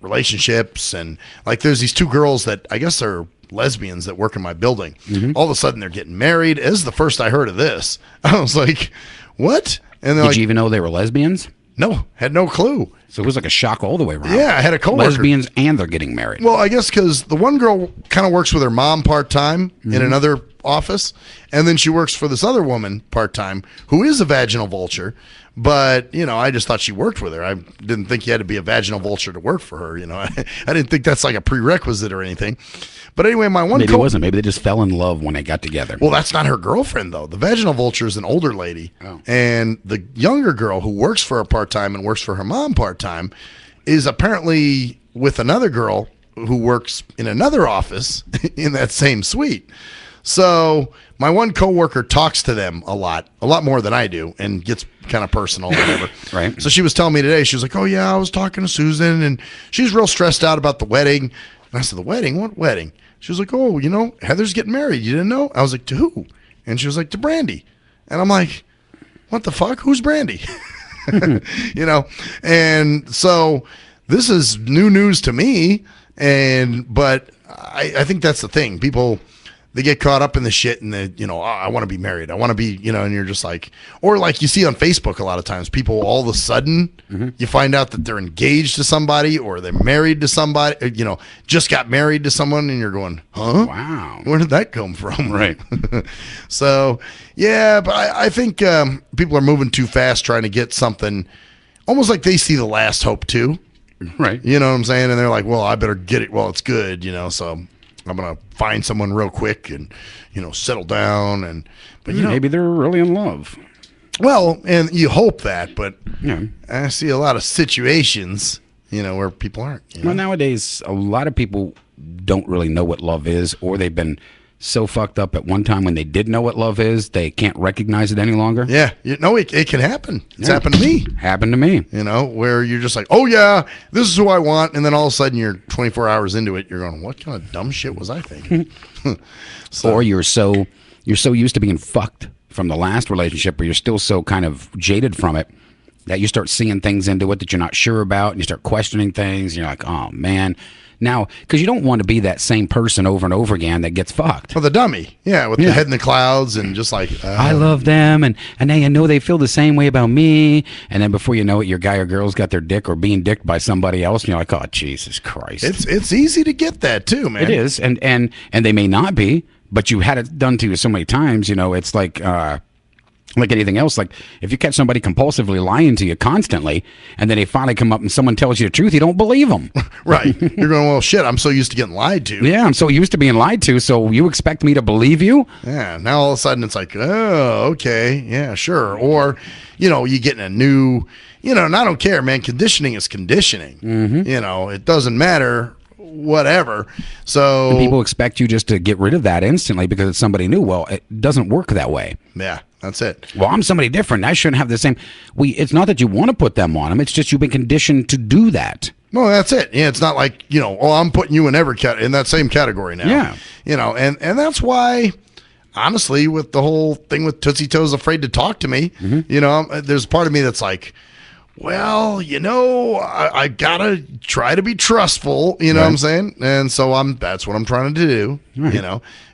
relationships, and like there's these two girls that I guess are lesbians that work in my building. All of a sudden they're getting married. This is the first I heard of this. I was like, what? And did you even know they were lesbians? No, had no clue. So it was like a shock all the way around. Yeah, I had a coworker. Lesbians, and they're getting married. Well, I guess because the one girl kind of works with her mom part-time in another office, and then she works for this other woman part-time who is a vaginal vulture. But, you know, I just thought she worked with her. I didn't think you had to be a vaginal vulture to work for her. You know, I didn't think that's like a prerequisite or anything. But anyway, maybe it wasn't. Maybe they just fell in love when they got together. Well, that's not her girlfriend, though. The vaginal vulture is an older lady. Oh. And the younger girl who works for her part-time and works for her mom part-time is apparently with another girl who works in another office in that same suite. So my one coworker talks to them a lot more than I do, and gets kind of personal or whatever. Right. So she was telling me today, she was like, oh yeah, I was talking to Susan, and she's real stressed out about the wedding. And I said, the wedding? What wedding? She was like, oh, you know, Heather's getting married. You didn't know? I was like, to who? And she was like, to Brandy. And I'm like, what the fuck? Who's Brandy? You know? And so this is new news to me. But I think that's the thing. People, they get caught up in the shit, and they, you know, oh, I want to be married. I want to be, you know, and you're just like, or like you see on Facebook a lot of times, people all of a sudden you find out that they're engaged to somebody, or they're married to somebody, you know, just got married to someone, and you're going, huh? Wow. Where did that come from? Right. So, yeah, but I think people are moving too fast trying to get something almost like they see the last hope too. Right. You know what I'm saying? And they're like, well, I better get it while it's good, you know, so I'm going to find someone real quick and, you know, settle down. But you know, maybe they're really in love. Well, and you hope that, but yeah. I see a lot of situations, you know, where people aren't. You know? Well, nowadays, a lot of people don't really know what love is, or they've been so fucked up at one time when they did know what love is, they can't recognize it any longer. Yeah. You know, it can happen. It's happened to me. Happened to me. You know, where you're just like, oh, yeah, this is who I want. And then all of a sudden you're 24 hours into it. You're going, what kind of dumb shit was I thinking? Or you're so used to being fucked from the last relationship, or you're still so kind of jaded from it that you start seeing things into it that you're not sure about, and you start questioning things. And you're like, oh, man. Now, because you don't want to be that same person over and over again that gets fucked. Well, the dummy, with the head in the clouds and just like I love them, and I know they feel the same way about me, and then before you know it, your guy or girl's got their dick or being dicked by somebody else, and you're like, oh Jesus Christ! It's easy to get that too, man. It is, and they may not be, but you had it done to you so many times. It's like anything else. Like if you catch somebody compulsively lying to you constantly, and then they finally come up and someone tells you the truth, you don't believe them. Right? You're going, well, shit. I'm so used to getting lied to. Yeah, I'm so used to being lied to. So you expect me to believe you? Yeah. Now all of a sudden it's like, oh, okay, yeah, sure. Or you get in a new, and I don't care, man. Conditioning is conditioning. Mm-hmm. It doesn't matter. Whatever. So and people expect you just to get rid of that instantly because it's somebody new. Well, it doesn't work that way. Yeah, that's it. Well, I'm somebody different. I shouldn't have the same. It's not that you want to put them on them. It's just you've been conditioned to do that. No, that's it. Yeah, it's not like I'm putting you in in that same category now. Yeah. And that's why. Honestly, with the whole thing with Tootsie Toes afraid to talk to me, there's part of me that's like, well, I gotta try to be trustful, what I'm saying? And so that's what I'm trying to do,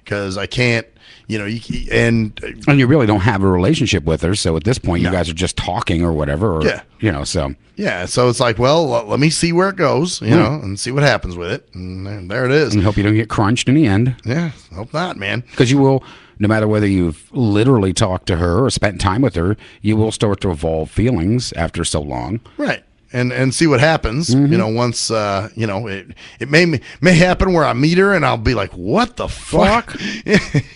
because I can't, and you really don't have a relationship with her. So at this point, you guys are just talking or whatever, or, so. Yeah. So it's like, well, let me see where it goes, and see what happens with it. And there it is. And hope you don't get crunched in the end. Yeah. Hope not, man. Because you will, no matter whether you've literally talked to her or spent time with her, you will start to evolve feelings after so long. Right. And see what happens, once, it may happen where I meet her and I'll be like, what the fuck?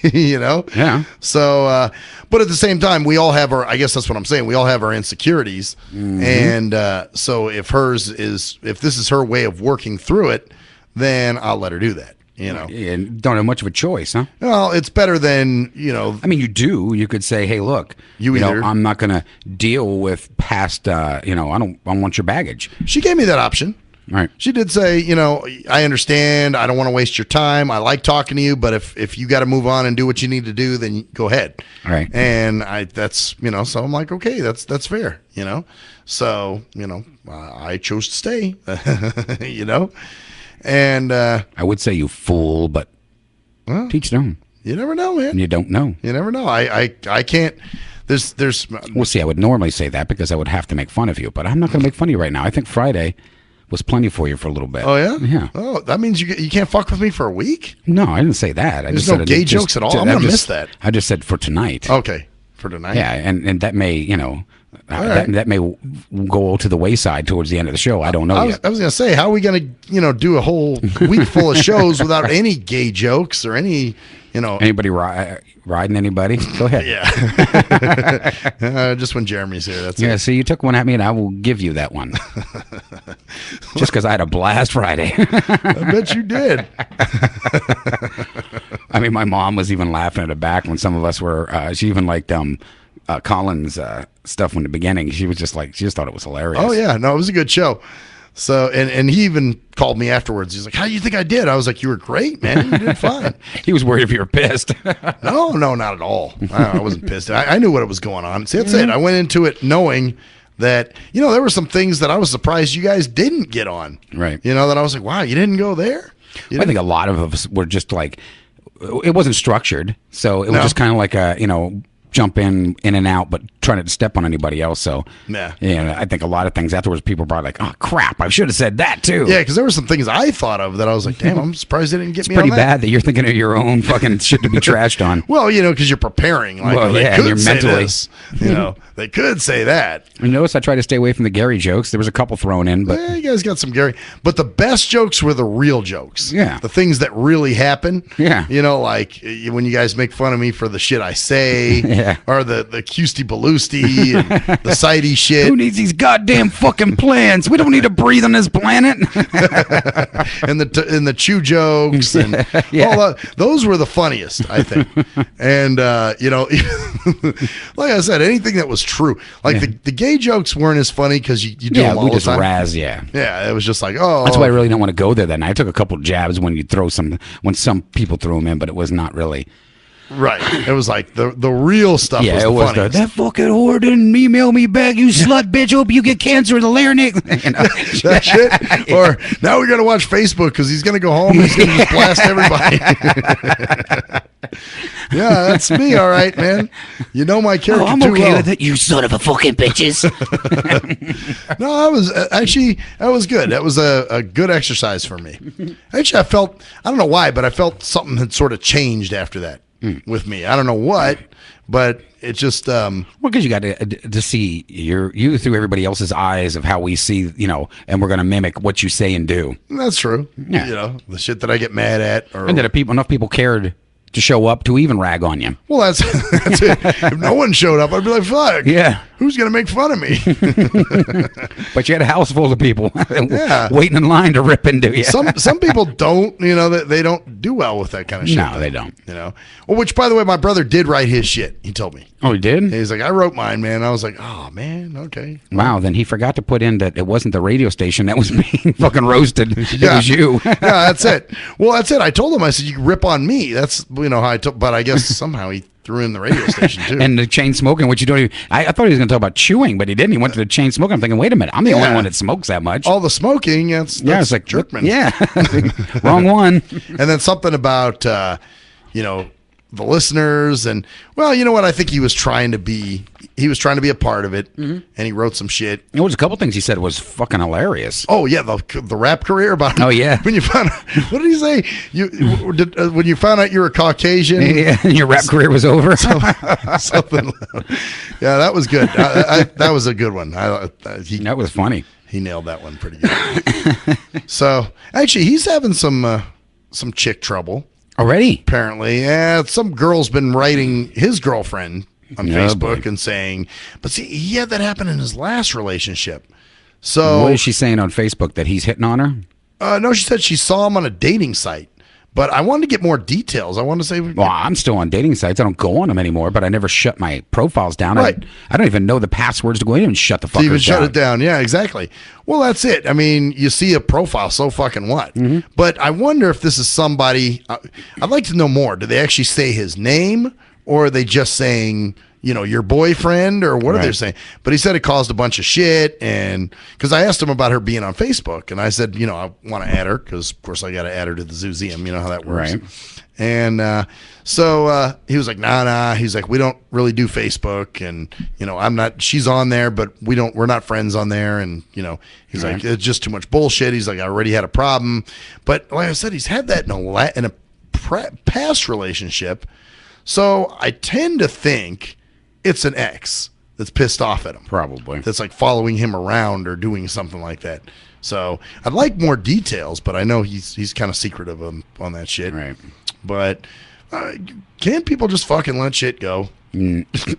Yeah. So, but at the same time, we all have I guess that's what I'm saying. We all have our insecurities. And so if this is her way of working through it, then I'll let her do that. And don't have much of a choice, huh? Well, it's better than, I mean, you do. You could say, hey, look, I'm not going to deal with past, I don't want your baggage. She gave me that option. Right. She did say, I understand. I don't want to waste your time. I like talking to you, but if you got to move on and do what you need to do, then go ahead. Right. And that's, so I'm like, okay, that's fair, So, I chose to stay, And I would say you fool, but teach their own. You never know, man. You don't know. You never know. I can't. There's. Well, see, I would normally say that because I would have to make fun of you, but I'm not going to make fun of you right now. I think Friday was plenty for you for a little bit. Oh yeah. Yeah. Oh, that means you can't fuck with me for a week? No, I didn't say that. There's no gay jokes at all. I'm gonna miss that. I just said for tonight. Okay, for tonight. Yeah, and that may that may go to the wayside towards the end of the show. I don't know yet. I was going to say, how are we going to, do a whole week full of shows without any gay jokes or any, Anybody riding anybody? Go ahead. Yeah. Just when Jeremy's here. That's it. So you took one at me, and I will give you that one. Just because I had a blast Friday. I bet you did. I mean, my mom was even laughing at the back when some of us were. She even liked Colin's stuff in the beginning. She was just like, she just thought it was hilarious. Oh yeah, no, it was a good show. So and he even called me afterwards. He's like, "How do you think I did?" I was like, "You were great, man. You did fine." He was worried if you were pissed. No, not at all. I wasn't pissed. I knew what was going on. See, that's it. I went into it knowing that there were some things that I was surprised you guys didn't get on. Right. That I was like, "Wow, you didn't go there." I think a lot of us were just like, it wasn't structured, so it was just kind of like a jump in and out, but trying not to step on anybody else. So I think a lot of things afterwards, people were probably like, "Oh crap, I should have said that too." Yeah, because there were some things I thought of that I was like, "Damn, I'm surprised they didn't get me." It's pretty bad that you're thinking of your own fucking shit to be trashed on. Well, because you're preparing. Like, they could say this. They could say that. You notice I try to stay away from the Gary jokes. There was a couple thrown in, but you guys got some Gary. But the best jokes were the real jokes. Yeah, the things that really happen. Yeah, like when you guys make fun of me for the shit I say. Yeah, or the Custy Belusty and the Sidey shit. Who needs these goddamn fucking plants? We don't need to breathe on this planet. and the chew jokes and all those were the funniest, I think. And like I said, anything that was true, like the gay jokes weren't as funny because you do them all the time. Yeah, it was just like, oh, that's why I really don't want to go there. Then I took a couple jabs when some people threw them in, but it was not really. Right. It was like the real stuff was Yeah, the it was funniest. that fucking whore didn't email me back, you slut bitch. Hope you get cancer of the larynx. You know? That shit. Or now we're gonna watch Facebook because he's gonna go home and he's gonna just blast everybody. Yeah, that's me, all right, man. You know my character I'm too okay well. with it, you son of a fucking bitches. No, that was that was good. That was a good exercise for me. Actually, I don't know why, but I felt something had sort of changed after that with me. I don't know what, but it just well, because you got to see you through everybody else's eyes of how we see, you know, and we're going to mimic what you say and do. That's true. Yeah. You know, the shit that I get mad at, or And that enough people cared to show up to even rag on you. well, that's it. If no one showed up, I'd be like, "Fuck, Yeah. who's gonna make fun of me?" But you had a house full of people Yeah. waiting in line to rip into you. Some people don't, you know, they don't do well with that kind of shit. No, they don't. You know, well, which by the way, my brother did write his shit. He told me. Oh, he did? He's like, I wrote mine, man. I was like, oh man, okay. Wow, then he forgot to put in that it wasn't the radio station that was being fucking roasted. It Yeah. was you. Yeah, that's it. Well, that's it. I told him, I said, you can rip on me. That's, you know, how I took, but I guess somehow he threw in the radio station too. And the chain smoking, which you don't even, I thought he was going to talk about chewing, but he didn't. He went to the chain smoking. I'm thinking, wait a minute, I'm the only Yeah. one that smokes that much. All the smoking, that's it's like, Jerkman. yeah, wrong one. And then something about, you know, the listeners, and well, you know what? I think he was trying to be a part of it, and he wrote some shit. There was a couple things he said was fucking hilarious. Oh yeah, the rap career about. Oh yeah, when you found what did he say? When you found out you were Caucasian, yeah, and your rap career was over. something. Yeah, that was good. That was a good one. That was funny. He nailed that one pretty good. So actually, he's having some chick trouble. Already? Apparently. Yeah, some girl's been writing his girlfriend on Facebook and saying, but see, he had that happen in his last relationship. So what is she saying on Facebook, that he's hitting on her? No, she said she saw him on a dating site. But I wanted to get more details. I wanted to say, well, I'm still on dating sites. I don't go on them anymore, but I never shut my profiles down. Right. I don't even know the passwords to go in and shut the fuckers down. even shut it down. Yeah, exactly. Well, that's it. I mean, you see a profile, so fucking what? Mm-hmm. But I wonder if this is somebody. I'd like to know more. Do they actually say his name, or are they just saying, you know, your boyfriend, or what are they saying? But he said it caused a bunch of shit, and because I asked him about her being on Facebook, and I said, you know, I want to add her because, of course, I got to add her to the Zoozium. You know how that works. Right. And so he was like, nah. He's like, we don't really do Facebook, and you know, I'm not. She's on there, but we're not friends on there, and you know, he's like, it's just too much bullshit. He's like, I already had a problem, but like I said, he's had that in a past relationship, so I tend to think it's an ex that's pissed off at him. Probably. That's like following him around or doing something like that. So I'd like more details, but I know he's kind of secretive on that shit. Right. But can't people just fucking let shit go?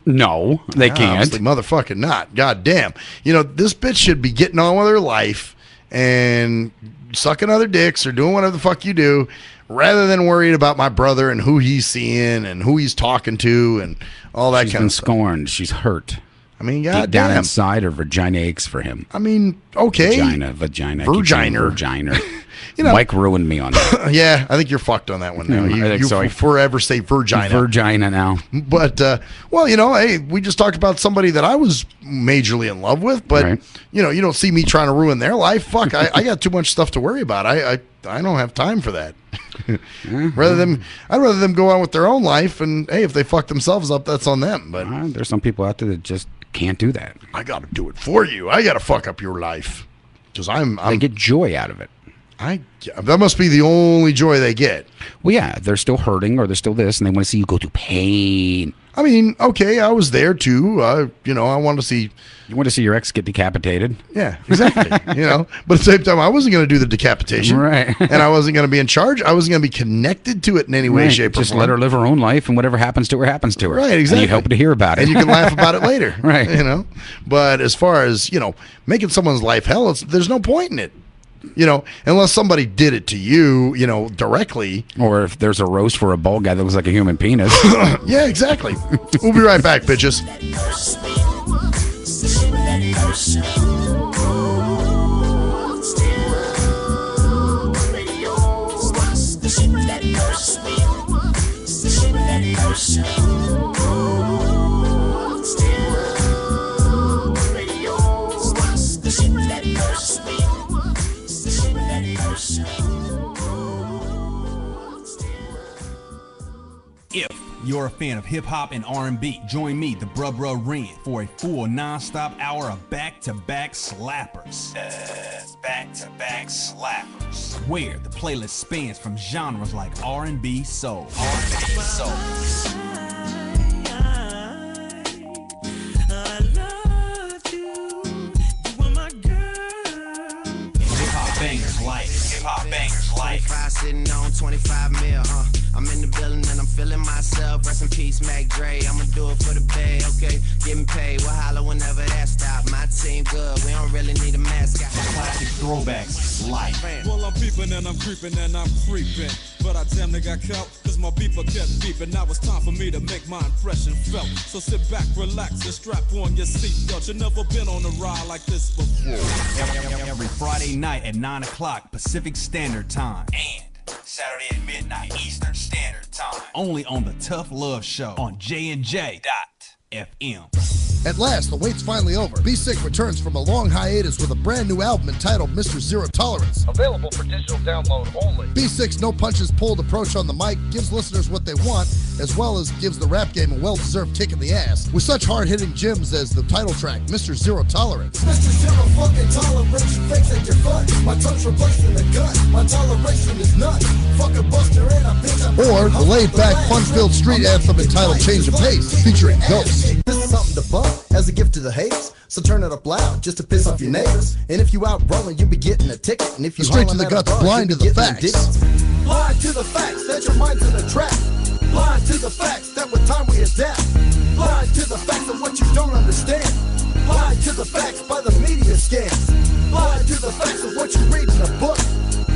No, they can't. Obviously, motherfucking not. God damn. You know, this bitch should be getting on with her life and sucking other dicks or doing whatever the fuck you do, rather than worrying about my brother and who he's seeing and who he's talking to and all that kind of stuff. She's been scorned. She's hurt. I mean, Deep God down damn. inside, her vagina aches for him. I mean, okay. Vagina. Vagina. You know, Mike ruined me on that. Yeah, I think you're fucked on that one now. I think You so. forever say vagina. Vagina now. But, well, you know, hey, we just talked about somebody that I was majorly in love with, but, you know, you don't see me trying to ruin their life. Fuck, I got too much stuff to worry about. I don't have time for that. I'd rather them go on with their own life, and, hey, if they fuck themselves up, that's on them. But there's some people out there that just can't do that. I got to do it for you. I got to fuck up your life. Because they get joy out of it. That must be the only joy they get. Well, yeah, they're still hurting or they're still this, and they want to see you go through pain. I mean, okay, I was there too. You know, I wanted to see. You want to see your ex get decapitated? Yeah, exactly. You know, but at the same time, I wasn't going to do the decapitation, right? And I wasn't going to be in charge. I wasn't going to be connected to it in any way, shape, or form. Just let her live her own life, and whatever happens to her happens to her. Right, exactly. And you hope to hear about it, and you can laugh about it later, right? You know, but as far as making someone's life hell, there's no point in it. You know, unless somebody did it to you, directly. Or if there's a roast for a bald guy that looks like a human penis. Yeah, exactly. We'll be right back, bitches. If you're a fan of hip-hop and R&B, join me, the Bruh Ren, for a full non-stop hour of back-to-back slappers. Back-to-back slappers. Where the playlist spans from genres like R&B, soul, hip-hop bangers like 25 sitting on 25 mil, I'm in the building and I'm feeling myself. Rest in peace, Mac Dre. I'ma do it for the pay, okay? Getting paid, we'll holler whenever that stop. My team good, we don't really need a mascot. classic throwbacks like. Well, I'm peeping and I'm creeping and I'm creeping. But I damn near got caught, cause my beeper kept beeping. Now it's time for me to make my impression felt. So sit back, relax, and strap on your seatbelt. You've never been on a ride like this before. Every Friday night at 9 o'clock Pacific Standard Time. And Saturday at midnight Eastern Standard Time. Only on the Tough Love Show on JNJ.FM. At last, the wait's finally over. B6 returns from a long hiatus with a brand new album entitled Mr. Zero Tolerance. Available for digital download only. B6 no punches pulled approach on the mic, gives listeners what they want, as well as gives the rap game a well-deserved kick in the ass, with such hard-hitting gems as the title track, Mr. Zero Tolerance. Mr. Zero fucking tolerance, you fakes at your fun. My tongue's replacing the gun. My toleration is none. Fuck a buster and a bitch. Or the laid-back, fun-filled street anthem entitled Change of Pace, featuring Ghost. This is something to bump as a gift to the haters. So turn it up loud just to piss off your neighbors. And if you out rolling, you be getting a ticket. And if you Straight to the guts, blind to the facts. Blind to the facts that your mind's in a trap. Blind to the facts that with time we adapt. Blind to the facts of what you don't understand. Blind to the facts by the media scans. Blind to the facts of what you read in a book.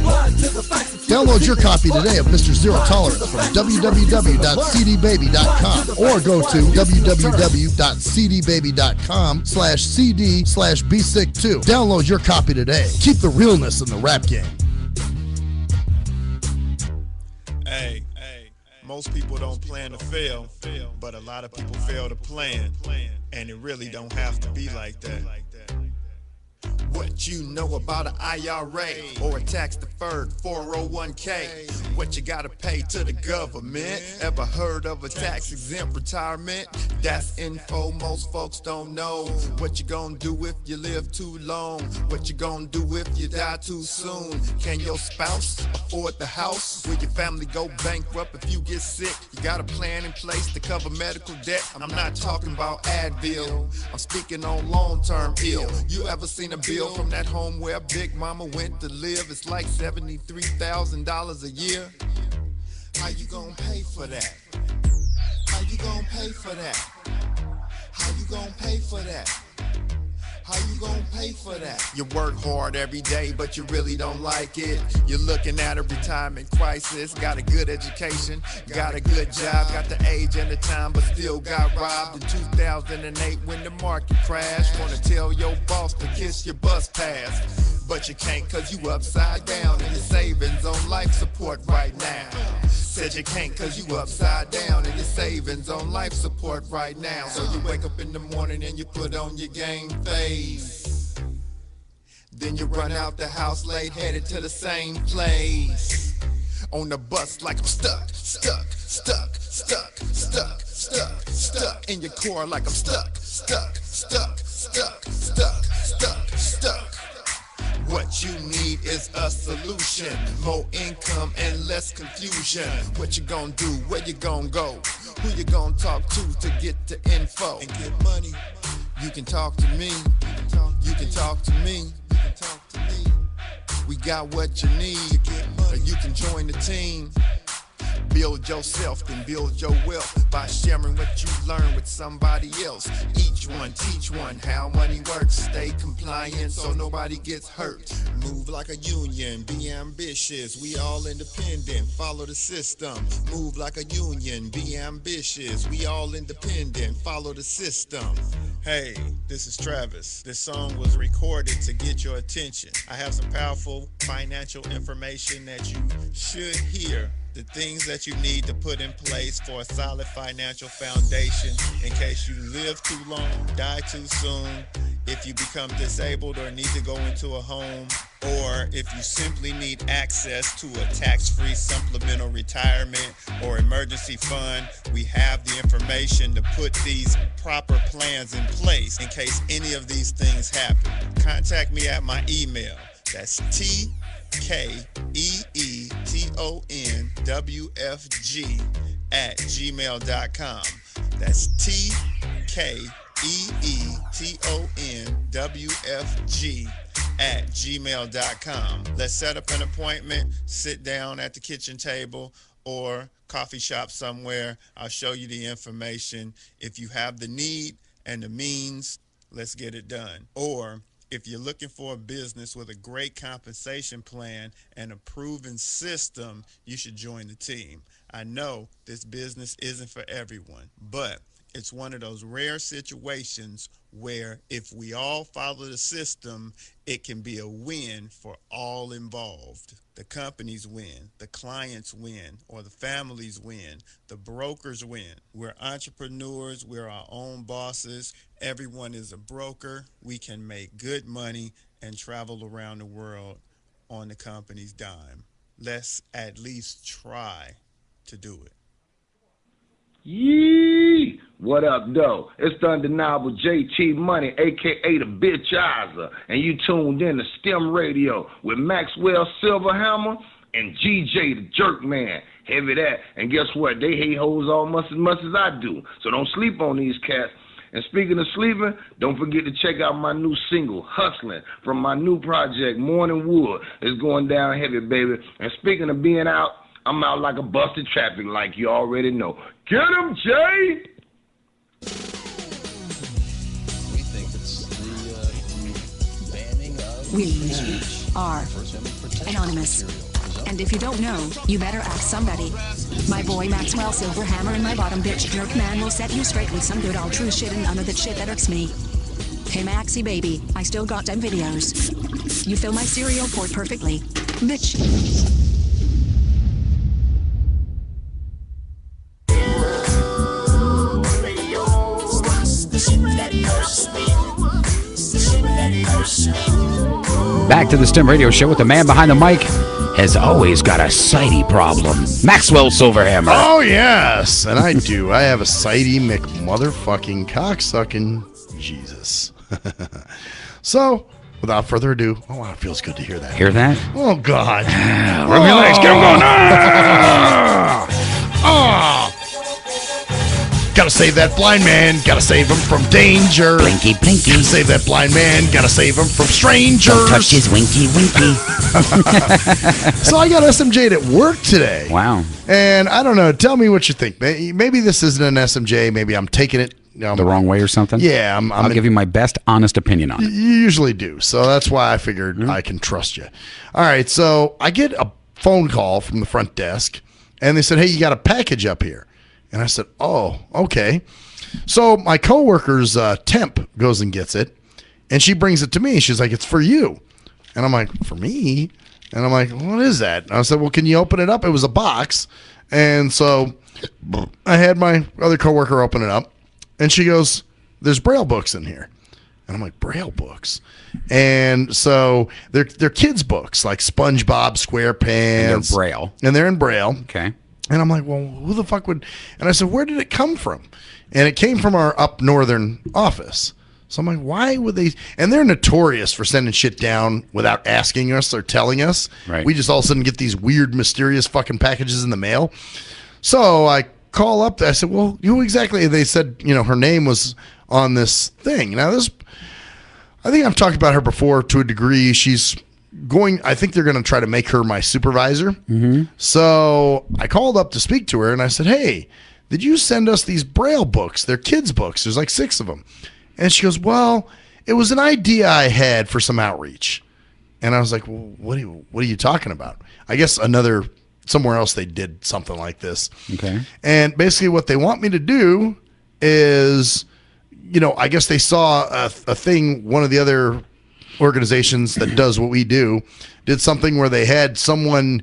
Blind to the facts of Download your copy today of Mr. Zero Tolerance from www.cdbaby.com or go to www.cdbaby.com/cd/bsick2. Download your copy today. Keep the realness in the rap game. Hey, most people don't plan to fail, but a lot of people fail to plan, and it really don't have to be like that. What you know about an IRA or a tax-deferred 401k? What you gotta pay to the government? Ever heard of a tax-exempt retirement? That's info most folks don't know. What you gonna do if you live too long? What you gonna do if you die too soon? Can your spouse afford the house? Will your family go bankrupt if you get sick? You got a plan in place to cover medical debt? I'm not talking about Advil. I'm speaking on long-term ill. You ever seen a bill from that home where Big Mama went to live? It's like $73,000 a year. How you gonna pay for that? How you gonna pay for that? How you gonna pay for that? How you gonna pay for that? You work hard every day, but you really don't like it. You're looking at a retirement crisis. Got a good education, got a good job, got the age and the time, but still got robbed in 2008 when the market crashed. Wanna tell your boss to kiss your bus pass, but you can't cause you upside down and your savings on life support right now. Said you can't cause you upside down and your savings on life support right now. So you wake up in the morning and you put on your game face. Then you run out the house late, headed to the same place. On the bus like I'm stuck in your core like I'm stuck. What you need is a solution, more income and less confusion. What you gonna do, where you gonna go, who you gonna talk to get the info and get money. You can talk to me, you can talk to me, we got what you need, you can join the team. Build yourself, then build your wealth by sharing what you learn with somebody else. Each one, teach one how money works. Stay compliant so nobody gets hurt. Move like a union, be ambitious. We all independent, follow the system. Move like a union, be ambitious. We all independent, follow the system. Hey, this is Travis. This song was recorded to get your attention. I have some powerful financial information that you should hear. the things that you need to put in place for a solid financial foundation in case you live too long, die too soon, if you become disabled or need to go into a home, or if you simply need access to a tax-free supplemental retirement or emergency fund. We have the information to put these proper plans in place in case any of these things happen. Contact me at my email. That's tkeetonwfg@gmail.com. That's tkeetonwfg@gmail.com. Let's set up an appointment, sit down at the kitchen table or coffee shop somewhere. I'll show you the information. If you have the need and the means, let's get it done. Or if you're looking for a business with a great compensation plan and a proven system, you should join the team. I know this business isn't for everyone, but it's one of those rare situations where if we all follow the system, it can be a win for all involved. The companies win, the clients win, or the families win, the brokers win. We're entrepreneurs, we're our own bosses. Everyone is a broker. We can make good money and travel around the world on the company's dime. Let's at least try to do it. Yee! What up, though? It's the undeniable JT Money, a.k.a. the Bitchizer, and you tuned in to STIM Radio with Maxwell Silverhammer and GJ the Jerkman. Heavy that. And guess what? They hate hoes almost as much as I do, so don't sleep on these cats. And speaking of sleeping, don't forget to check out my new single, Hustling, from my new project, Morning Wood. It's going down heavy, baby. And speaking of being out, I'm out like a busted traffic like you already know. Get him, Jay! We think it's the banning of We are anonymous. And if you don't know, you better ask somebody. My boy Maxwell Silverhammer and my bottom bitch jerk man will set you straight with some good all true shit and none of that shit that irks me. Hey Maxie baby, I still got them videos. You fill my cereal port perfectly. Bitch. Back to the STEM Radio Show with the man behind the mic. Has always got a sighty problem. Maxwell Silverhammer. Oh, yes. And I do. I have a sighty McMotherfucking cocksucking Jesus. So, without further ado, oh, wow, it feels good to hear that. Hear that? Oh, God. Rub your legs. Get them going. Gotta save that blind man. Gotta save him from danger. Blinky, blinky. Gotta save that blind man. Gotta save him from strangers. Don't touch his winky, winky. So I got SMJ'd at work today. Wow. And I don't know. Tell me what you think. Maybe this isn't an SMJ. Maybe I'm taking it the wrong way or something? Yeah. I'll give you my best honest opinion on it. You usually do. So that's why I figured I can trust you. All right. So I get a phone call from the front desk, and they said, hey, you got a package up here. And I said, oh, okay. So my coworker's temp goes and gets it, and she brings it to me. She's like, it's for you. And I'm like, for me? And I'm like, what is that? And I said, well, can you open it up? It was a box. And so I had my other coworker open it up, and she goes, there's Braille books in here. And I'm like, Braille books? And so they're kids' books, like SpongeBob SquarePants. And they're Braille. And they're in Braille. Okay. And I'm like, well, who the fuck would... And I said, where did it come from? And it came from our up northern office. So I'm like, why would they... And they're notorious for sending shit down without asking us or telling us. Right. We just all of a sudden get these weird, mysterious fucking packages in the mail. So I call up. I said, well, who exactly... They said, her name was on this thing. Now, this... I think I've talked about her before to a degree. She's... I think they're going to try to make her my supervisor. Mm-hmm. So I called up to speak to her, and I said, hey, did you send us these Braille books? They're kids' books. There's like 6 of them. And she goes, well, it was an idea I had for some outreach. And I was like, well, what are you talking about? I guess somewhere else they did something like this. Okay. And basically what they want me to do is, I guess they saw a thing, one of the other organizations that does what we do did something where they had someone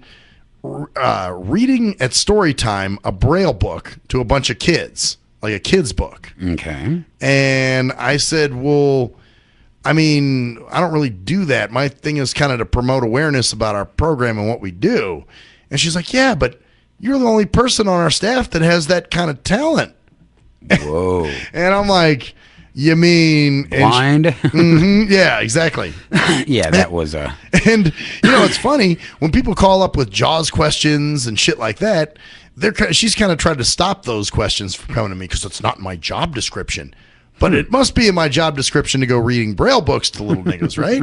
reading at story time a Braille book to a bunch of kids, like a kid's book. Okay. And I said, well, I mean, I don't really do that. My thing is kind of to promote awareness about our program and what we do. And she's like, yeah, but you're the only person on our staff that has that kind of talent. Whoa. And I'm like, you mean blind? Yeah, exactly. Yeah, that was a. And it's funny when people call up with Jaws questions and shit like that. She's kind of tried to stop those questions from coming to me because it's not in my job description. But it must be in my job description to go reading Braille books to little niggas, right?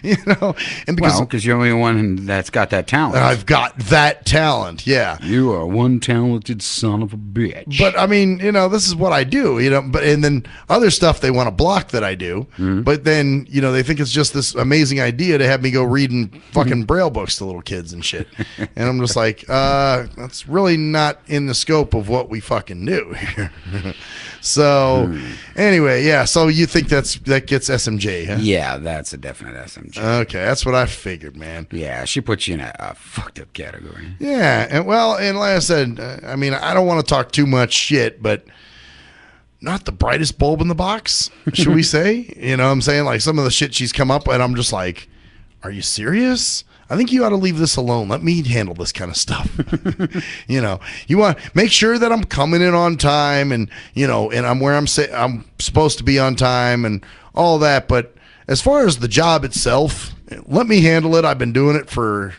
And because you're the only one that's got that talent. I've got that talent, yeah. You are one talented son of a bitch. But I mean, this is what I do, and then other stuff they want to block that I do. But then, they think it's just this amazing idea to have me go reading fucking Braille books to little kids and shit. And I'm just like, that's really not in the scope of what we fucking do here. So anyway, yeah. So you think that gets SMJ, huh? Yeah, that's a definite SMJ. Okay, that's what I figured, man. Yeah, she puts you in a fucked up category. Yeah, and like I said, I mean, I don't want to talk too much shit, but not the brightest bulb in the box, should we say? What I'm saying? Like some of the shit she's come up with, I'm just like, are you serious? I think you ought to leave this alone. Let me handle this kind of stuff. You want make sure that I'm coming in on time and I'm where I'm supposed to be on time and all that. But as far as the job itself, let me handle it. I've been doing it for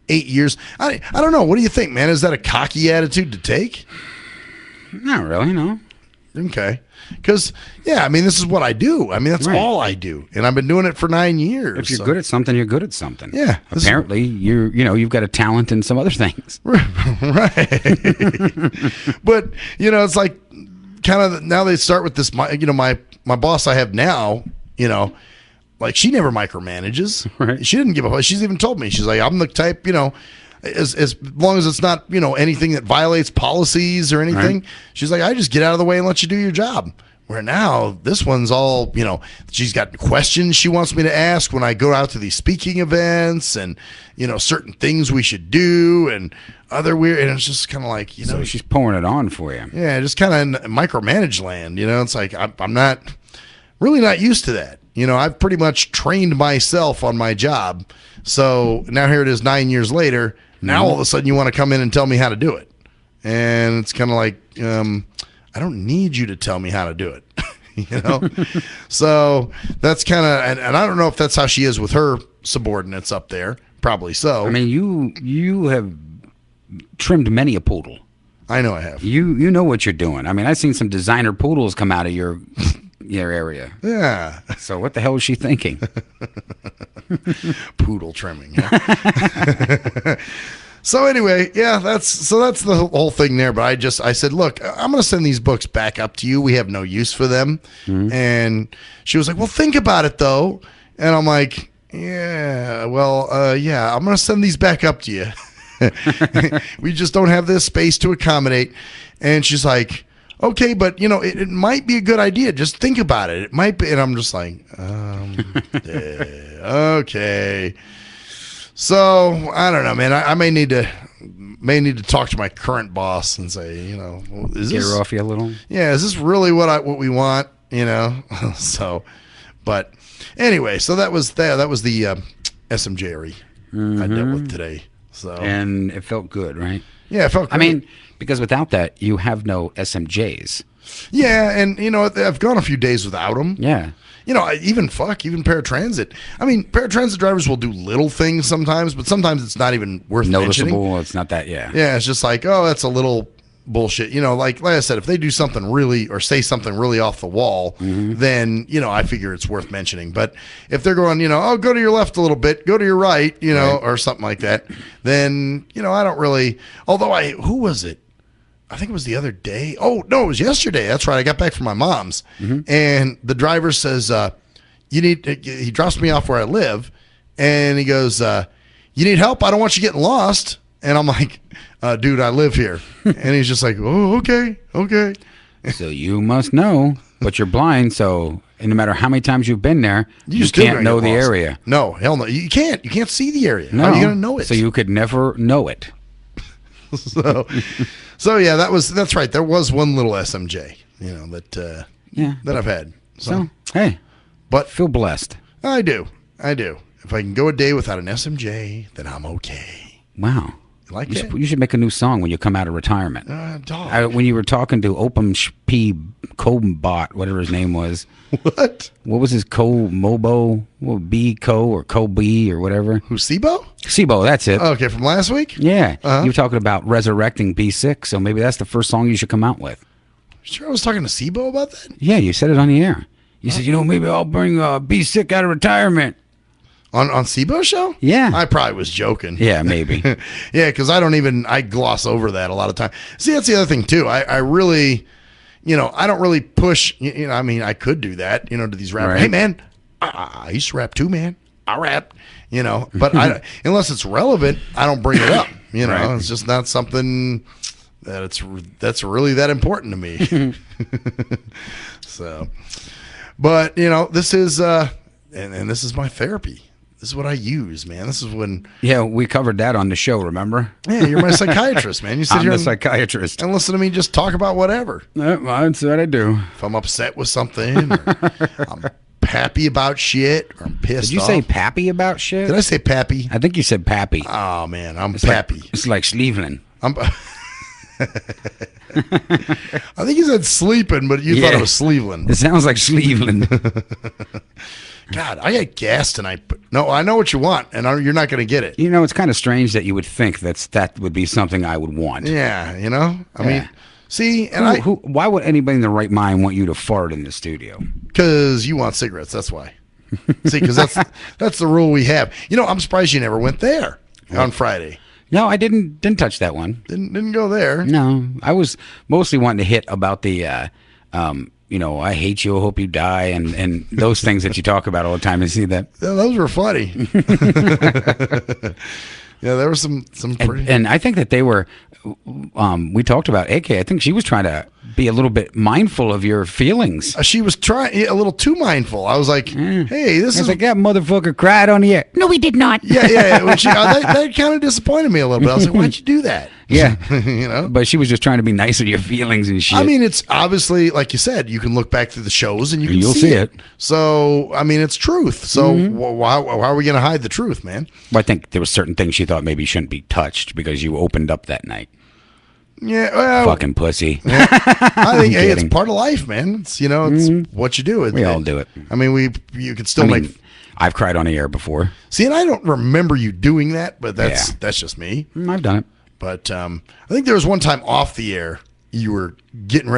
8 years. I don't know. What do you think, man? Is that a cocky attitude to take? Not really, no. Okay. Because, yeah, I mean, this is what I do. I mean, that's all I do. And I've been doing it for 9 years. If you're good at something, you're good at something. Yeah. Apparently, you've got a talent in some other things. Right. But, it's like kind of now they start with this, my boss I have now, like she never micromanages. Right. She didn't give a fuck. She's even told me, she's like, I'm the type, as long as it's not, anything that violates policies or anything, right. She's like, I just get out of the way and let you do your job. Where now this one's all, she's got questions she wants me to ask when I go out to these speaking events and, certain things we should do and other weird. And it's just kind of like, So she's pouring it on for you. Yeah, just kind of micromanage land. It's like I'm not really not used to that. I've pretty much trained myself on my job. So now here it is 9 years later. Now all of a sudden you want to come in and tell me how to do it. And it's kind of like, I don't need you to tell me how to do it. So that's kind of, and I don't know if that's how she is with her subordinates up there. Probably so. I mean, you have trimmed many a poodle. I know I have. You know what you're doing. I mean, I've seen some designer poodles come out of your area. Yeah. So what the hell is she thinking? Poodle trimming. Yeah. So anyway, yeah, that's the whole thing there. But I said, look, I'm going to send these books back up to you. We have no use for them. Mm-hmm. And she was like, well, think about it though. And I'm like, yeah, well, yeah, I'm going to send these back up to you. We just don't have this space to accommodate. And she's like, okay, but it might be a good idea. Just think about it. It might be. And I'm just like, okay. So I don't know, man. I may need to talk to my current boss and say, is get this, her off you a little? Yeah, is this really what we want? So, but anyway, so that was the SMJ I dealt with today. So and it felt good, right? Yeah, it felt good. I mean, because without that, you have no SMJs. Yeah, and I've gone a few days without them. Yeah. Even paratransit. I mean, paratransit drivers will do little things sometimes, but sometimes it's not even worth noticeable. Mentioning. It's not that, yeah. Yeah, it's just like, oh, that's a little bullshit. Like I said, if they do something really or say something really off the wall, then, I figure it's worth mentioning. But if they're going, oh, go to your left a little bit, go to your right, right. Or something like that, then, I don't really, although who was it? I think it was the other day. Oh, no, it was yesterday. That's right. I got back from my mom's. And the driver says, he drops me off where I live. And he goes, you need help? I don't want you getting lost. And I'm like, dude, I live here. And he's just like, oh, okay. So you must know. but you're blind, so no matter how many times you've been there, you still can't gonna know get the lost. area. No, hell no. You can't. You can't see the area. No. How are you going to know it? So you could never know it. So yeah, that's right. There was one little SMJ, that I've had. So hey, but feel blessed. I do. If I can go a day without an SMJ, then I'm okay. Wow. Like you that? You should make a new song when you come out of retirement. Dog. When you were talking to Opum P. Cobot, whatever his name was. What? What was his Mobo? B Co or Co-B or whatever? Who, Sibo? Sibo, that's it. Okay, from last week? Yeah. You were talking about resurrecting B6, so maybe that's the first song you should come out with. Sure, I was talking to Sibo about that? Yeah, you said it on the air. You said, maybe I'll bring B6 out of retirement. On Sibo's show? Yeah. I probably was joking. Yeah, maybe. Yeah, because I gloss over that a lot of time. See, that's the other thing, too. I really, I don't really push, I mean, I could do that, to these rappers. Right. Hey, man, I used to rap too, man. I rap, but unless it's relevant, I don't bring it up. Right. It's just not something that's really that important to me. So, but, this is, and this is my therapy. This is what I use, man. This is when... Yeah, we covered that on the show, remember? Yeah, you're my psychiatrist, man. You sit I'm here the psychiatrist. and listen to me just talk about whatever. That's what I do. If I'm upset with something, or I'm happy about shit, or I'm pissed Did you off. say pappy about shit? Did I say pappy? I think you said pappy. Oh, man, I'm It's pappy. It's like Cleveland. I think you said sleeping, but you thought it was Cleveland. It sounds like Cleveland. God, I got gas tonight. But no, I know what you want, and you're not going to get it. It's kind of strange that you would think that would be something I would want. Yeah, I mean, see, and why would anybody in their right mind want you to fart in the studio? Because you want cigarettes. That's why. See, because that's the rule we have. I'm surprised you never went there on Friday. No, I didn't touch that one. Didn't go there. No, I was mostly wanting to hit about the, I hate you, I hope you die, and those things that you talk about all the time. You see that? Yeah, those were funny. Yeah, there were some pretty. And I think that they were. We talked about AK. I think she was trying to be a little bit mindful of your feelings. She was trying a little too mindful. I was like, "Hey, this is like that motherfucker cried on the air." No, he did not. Yeah. When that kind of disappointed me a little bit. I was like, "Why'd you do that?" Yeah, But she was just trying to be nice with your feelings and shit. I mean, it's obviously like you said. You can look back through the shows and you'll see it. So I mean, it's truth. So why are we going to hide the truth, man? Well, I think there were certain things she thought maybe shouldn't be touched because you opened up that night. Yeah, well, fucking pussy. Yeah. I think it's part of life, man. It's it's what you do. We all do it. I mean, you can still make. I've cried on the air before. See, and I don't remember you doing that, but that's just me. I've done it. But I think there was one time off the air you were getting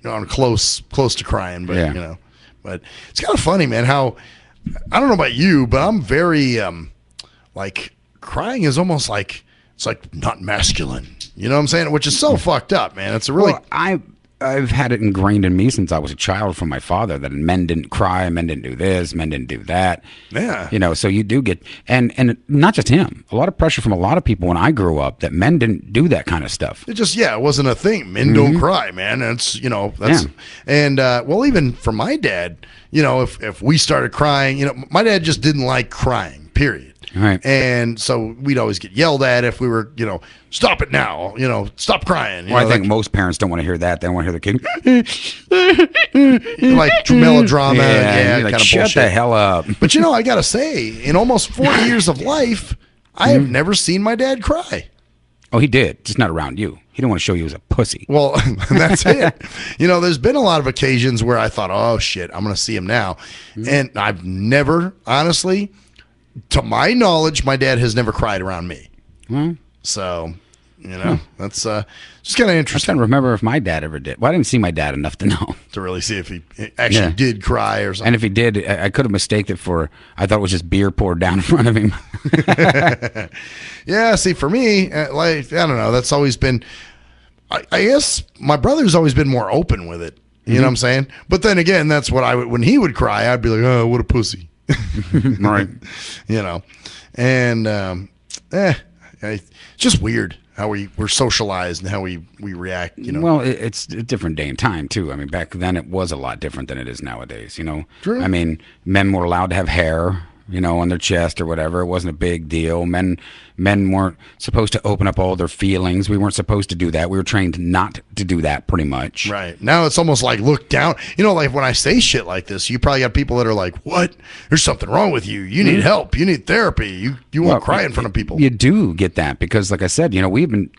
on close to crying, but but it's kind of funny, man. How I don't know about you, but I'm very like crying is almost like it's like not masculine. You know what I'm saying? Which is so fucked up, man. It's a really. Well, I've had it ingrained in me since I was a child from my father that men didn't cry, men didn't do this, men didn't do that. Yeah. So you do get, and not just him, a lot of pressure from a lot of people when I grew up that men didn't do that kind of stuff. It just, it wasn't a thing. Men don't cry, man. And it's, and well, even for my dad, if we started crying, my dad just didn't like crying, period. Right. And so we'd always get yelled at if we were, stop it now, stop crying. Well, I think most parents don't want to hear that. They want to hear the kid. Like melodrama. Yeah, like, kind of shut bullshit. the hell up. But, I got to say, in almost 40 years of life, I have never seen my dad cry. Oh, he did. Just not around you. He didn't want to show you as a pussy. Well, that's it. There's been a lot of occasions where I thought, oh, shit, I'm going to see him now. And I've never, honestly, to my knowledge, my dad has never cried around me. So, that's just kind of interesting. I can't remember if my dad ever did. Well, I didn't see my dad enough to know. To really see if he actually did cry or something. And if he did, I could have mistaken it for, I thought it was just beer poured down in front of him. Yeah, see, for me, I don't know. That's always been, I guess my brother's always been more open with it. You know what I'm saying? But then again, that's what when he would cry, I'd be like, oh, what a pussy. Right. And it's just weird. how we're socialized and how we react. Well, it's a different day and time too. I mean, back then it was a lot different than it is nowadays. True. I mean, men were allowed to have hair, on their chest or whatever. It wasn't a big deal. Men weren't supposed to open up all their feelings. We weren't supposed to do that. We were trained not to do that, pretty much. Right. Now it's almost like look down. Like when I say shit like this, you probably got people that are like, "What? There's something wrong with you. You need help. You need therapy. You won't cry in front of people." You do get that because, like I said, we've been.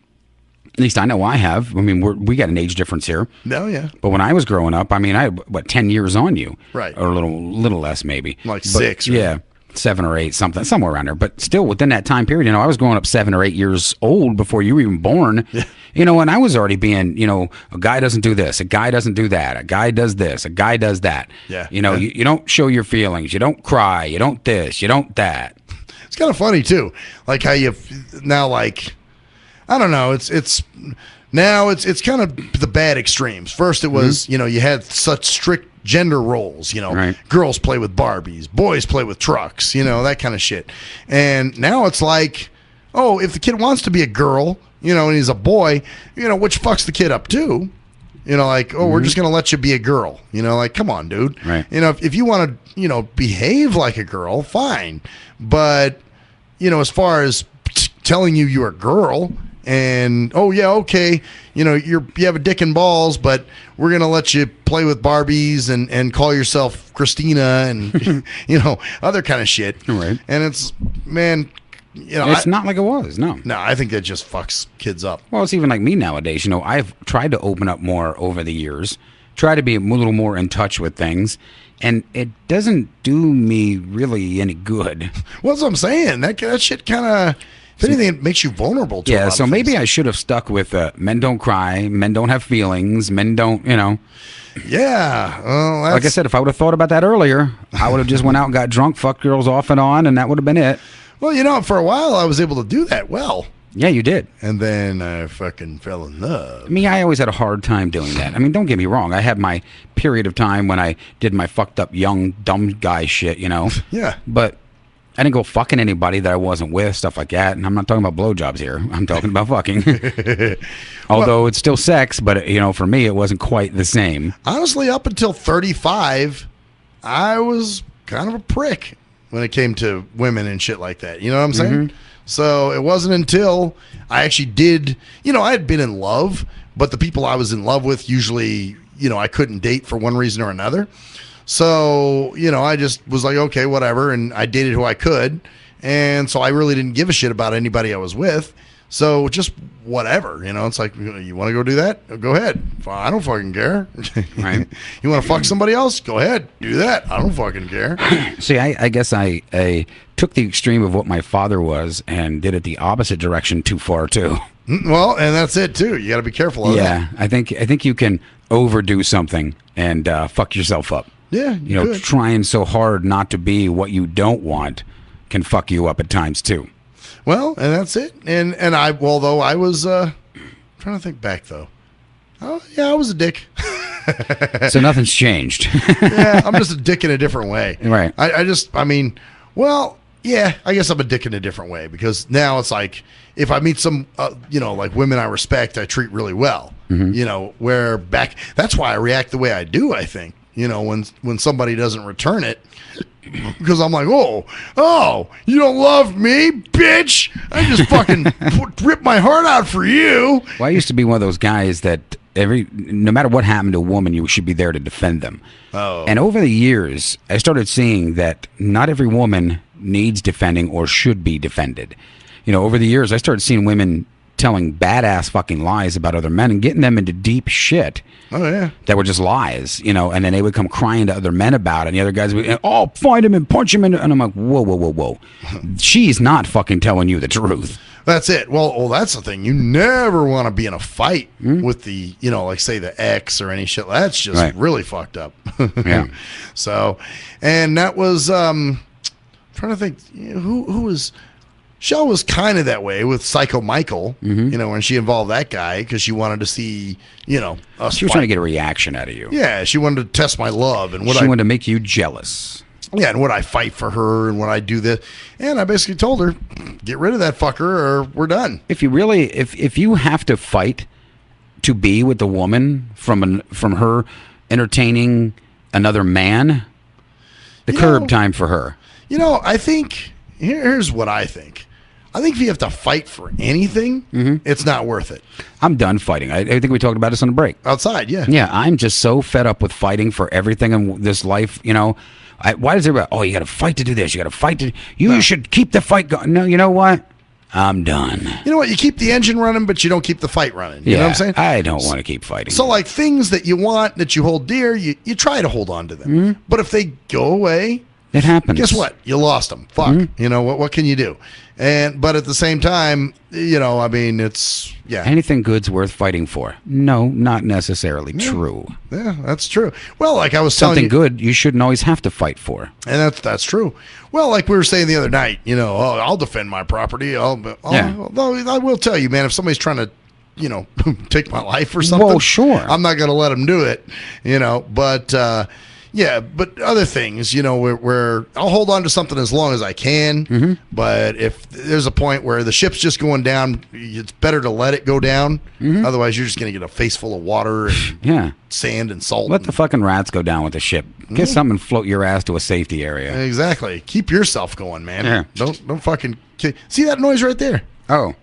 At least I know I have. I mean, we got an age difference here. No, yeah. But when I was growing up, I mean, I had 10 years on you, right? Or a little less, maybe, like 6. Right? Yeah. 7 or 8, somewhere around there. But still, within that time period, I was growing up 7 or 8 years old before you were even born. Yeah. And I was already being, a guy doesn't do this, a guy doesn't do that, a guy does this, a guy does that. Yeah. You don't show your feelings, you don't cry, you don't this, you don't that. It's kind of funny too, like how you now, like, I don't know, it's now it's kind of the bad extremes. First, it was you had such strict gender roles, right. Girls play with Barbies, boys play with trucks, that kind of shit. And now it's like, oh, if the kid wants to be a girl, and he's a boy, which fucks the kid up too. Like, oh, we're just going to let you be a girl. Like, come on, dude. Right. If you want to, behave like a girl, fine. But, as far as telling you're a girl and, oh, yeah, okay, you have a dick and balls, but we're going to let you play with Barbies and call yourself Christina and, other kind of shit. Right. And it's, man, it's not like it was. No, I think that just fucks kids up. Well, it's even like me nowadays. I've tried to open up more over the years, try to be a little more in touch with things, and it doesn't do me really any good. Well, that's what I'm saying. That shit kind of, if anything, it makes you vulnerable to a lot of so maybe things. I should have stuck with men don't cry, men don't have feelings, men don't, Yeah. Well, like I said, if I would have thought about that earlier, I would have just went out and got drunk, fucked girls off and on, and that would have been it. Well, for a while I was able to do that well. Yeah, you did. And then I fucking fell in love. I always had a hard time doing that. I mean, don't get me wrong. I had my period of time when I did my fucked up young dumb guy shit, Yeah. But I didn't go fucking anybody that I wasn't with, stuff like that. And I'm not talking about blowjobs here. I'm talking about fucking. Although it's still sex, but, for me, it wasn't quite the same. Honestly, up until 35, I was kind of a prick when it came to women and shit like that. You know what I'm saying? Mm-hmm. So it wasn't until I actually did, I had been in love, but the people I was in love with usually, I couldn't date for one reason or another. So, I just was like, okay, whatever. And I dated who I could. And so I really didn't give a shit about anybody I was with. So just whatever, it's like, you want to go do that? Go ahead. I don't fucking care. Right. You want to fuck somebody else? Go ahead. Do that. I don't fucking care. See, I guess I took the extreme of what my father was and did it the opposite direction too far, too. Well, and that's it, too. You got to be careful of that. Yeah, I think you can overdo something and fuck yourself up. Yeah, you trying so hard not to be what you don't want can fuck you up at times, too. Well, and that's it. And although I was trying to think back though. Oh yeah, I was a dick. So nothing's changed. Yeah, I'm just a dick in a different way. Right. I guess I'm a dick in a different way because now it's like if I meet some like women I respect, I treat really well. Mm-hmm. Where back that's why I react the way I do, I think. When somebody doesn't return it. Because I'm like, oh, you don't love me, bitch? I just fucking rip my heart out for you. Well, I used to be one of those guys that no matter what happened to a woman, you should be there to defend them. Oh. And over the years, I started seeing that not every woman needs defending or should be defended. Over the years, I started seeing women telling badass fucking lies about other men and getting them into deep shit. Oh, yeah. That were just lies, and then they would come crying to other men about it, and the other guys would, find him and punch him, and I'm like, whoa. She's not fucking telling you the truth. That's it. Well, that's the thing. You never want to be in a fight with the, like say the ex or any shit. That's just really fucked up. Yeah. So, and that was, trying to think, who was... Shell was kind of that way with Psycho Michael, when she involved that guy because she wanted to see, us She was trying to get a reaction out of you. Yeah, she wanted to test my love and she wanted to make you jealous. Yeah, and would I fight for her, and would I do this? And I basically told her, get rid of that fucker, or we're done. If you really, if you have to fight to be with the woman from her entertaining another man, the curb time for her. You know, I think here's what I think. I think if you have to fight for anything, it's not worth it. I'm done fighting. I think we talked about this on the break. Outside, yeah. Yeah, I'm just so fed up with fighting for everything in this life. You know, why does everybody? Oh, you got to fight to do this. You got to fight to. You should keep the fight going. No, you know what? I'm done. You know what? You keep the engine running, but you don't keep the fight running. You know what I'm saying? I don't want to keep fighting. So, like things that you want, that you hold dear, you try to hold on to them. But if they go away, it happens. Guess what? You lost them. Fuck. You know what can you do? But at the same time, you know, I mean, it's anything good's worth fighting for. No, not necessarily true. Yeah, that's true. Well, like I was telling something good, you shouldn't always have to fight for. And that's true. Well, like we were saying the other night, you know, I'll defend my property. Although I will tell you, man, if somebody's trying to, you know, take my life or something, well, sure, I'm not going to let them do it. You know, but. Yeah, but other things, you know, where I'll hold on to something as long as I can. But if there's a point where the ship's just going down, it's better to let it go down. Otherwise, you're just going to get a face full of water and sand and salt. Let the fucking rats go down with the ship. Get something and float your ass to a safety area. Exactly. Keep yourself going, man. Yeah. Don't fucking see that noise right there. Oh.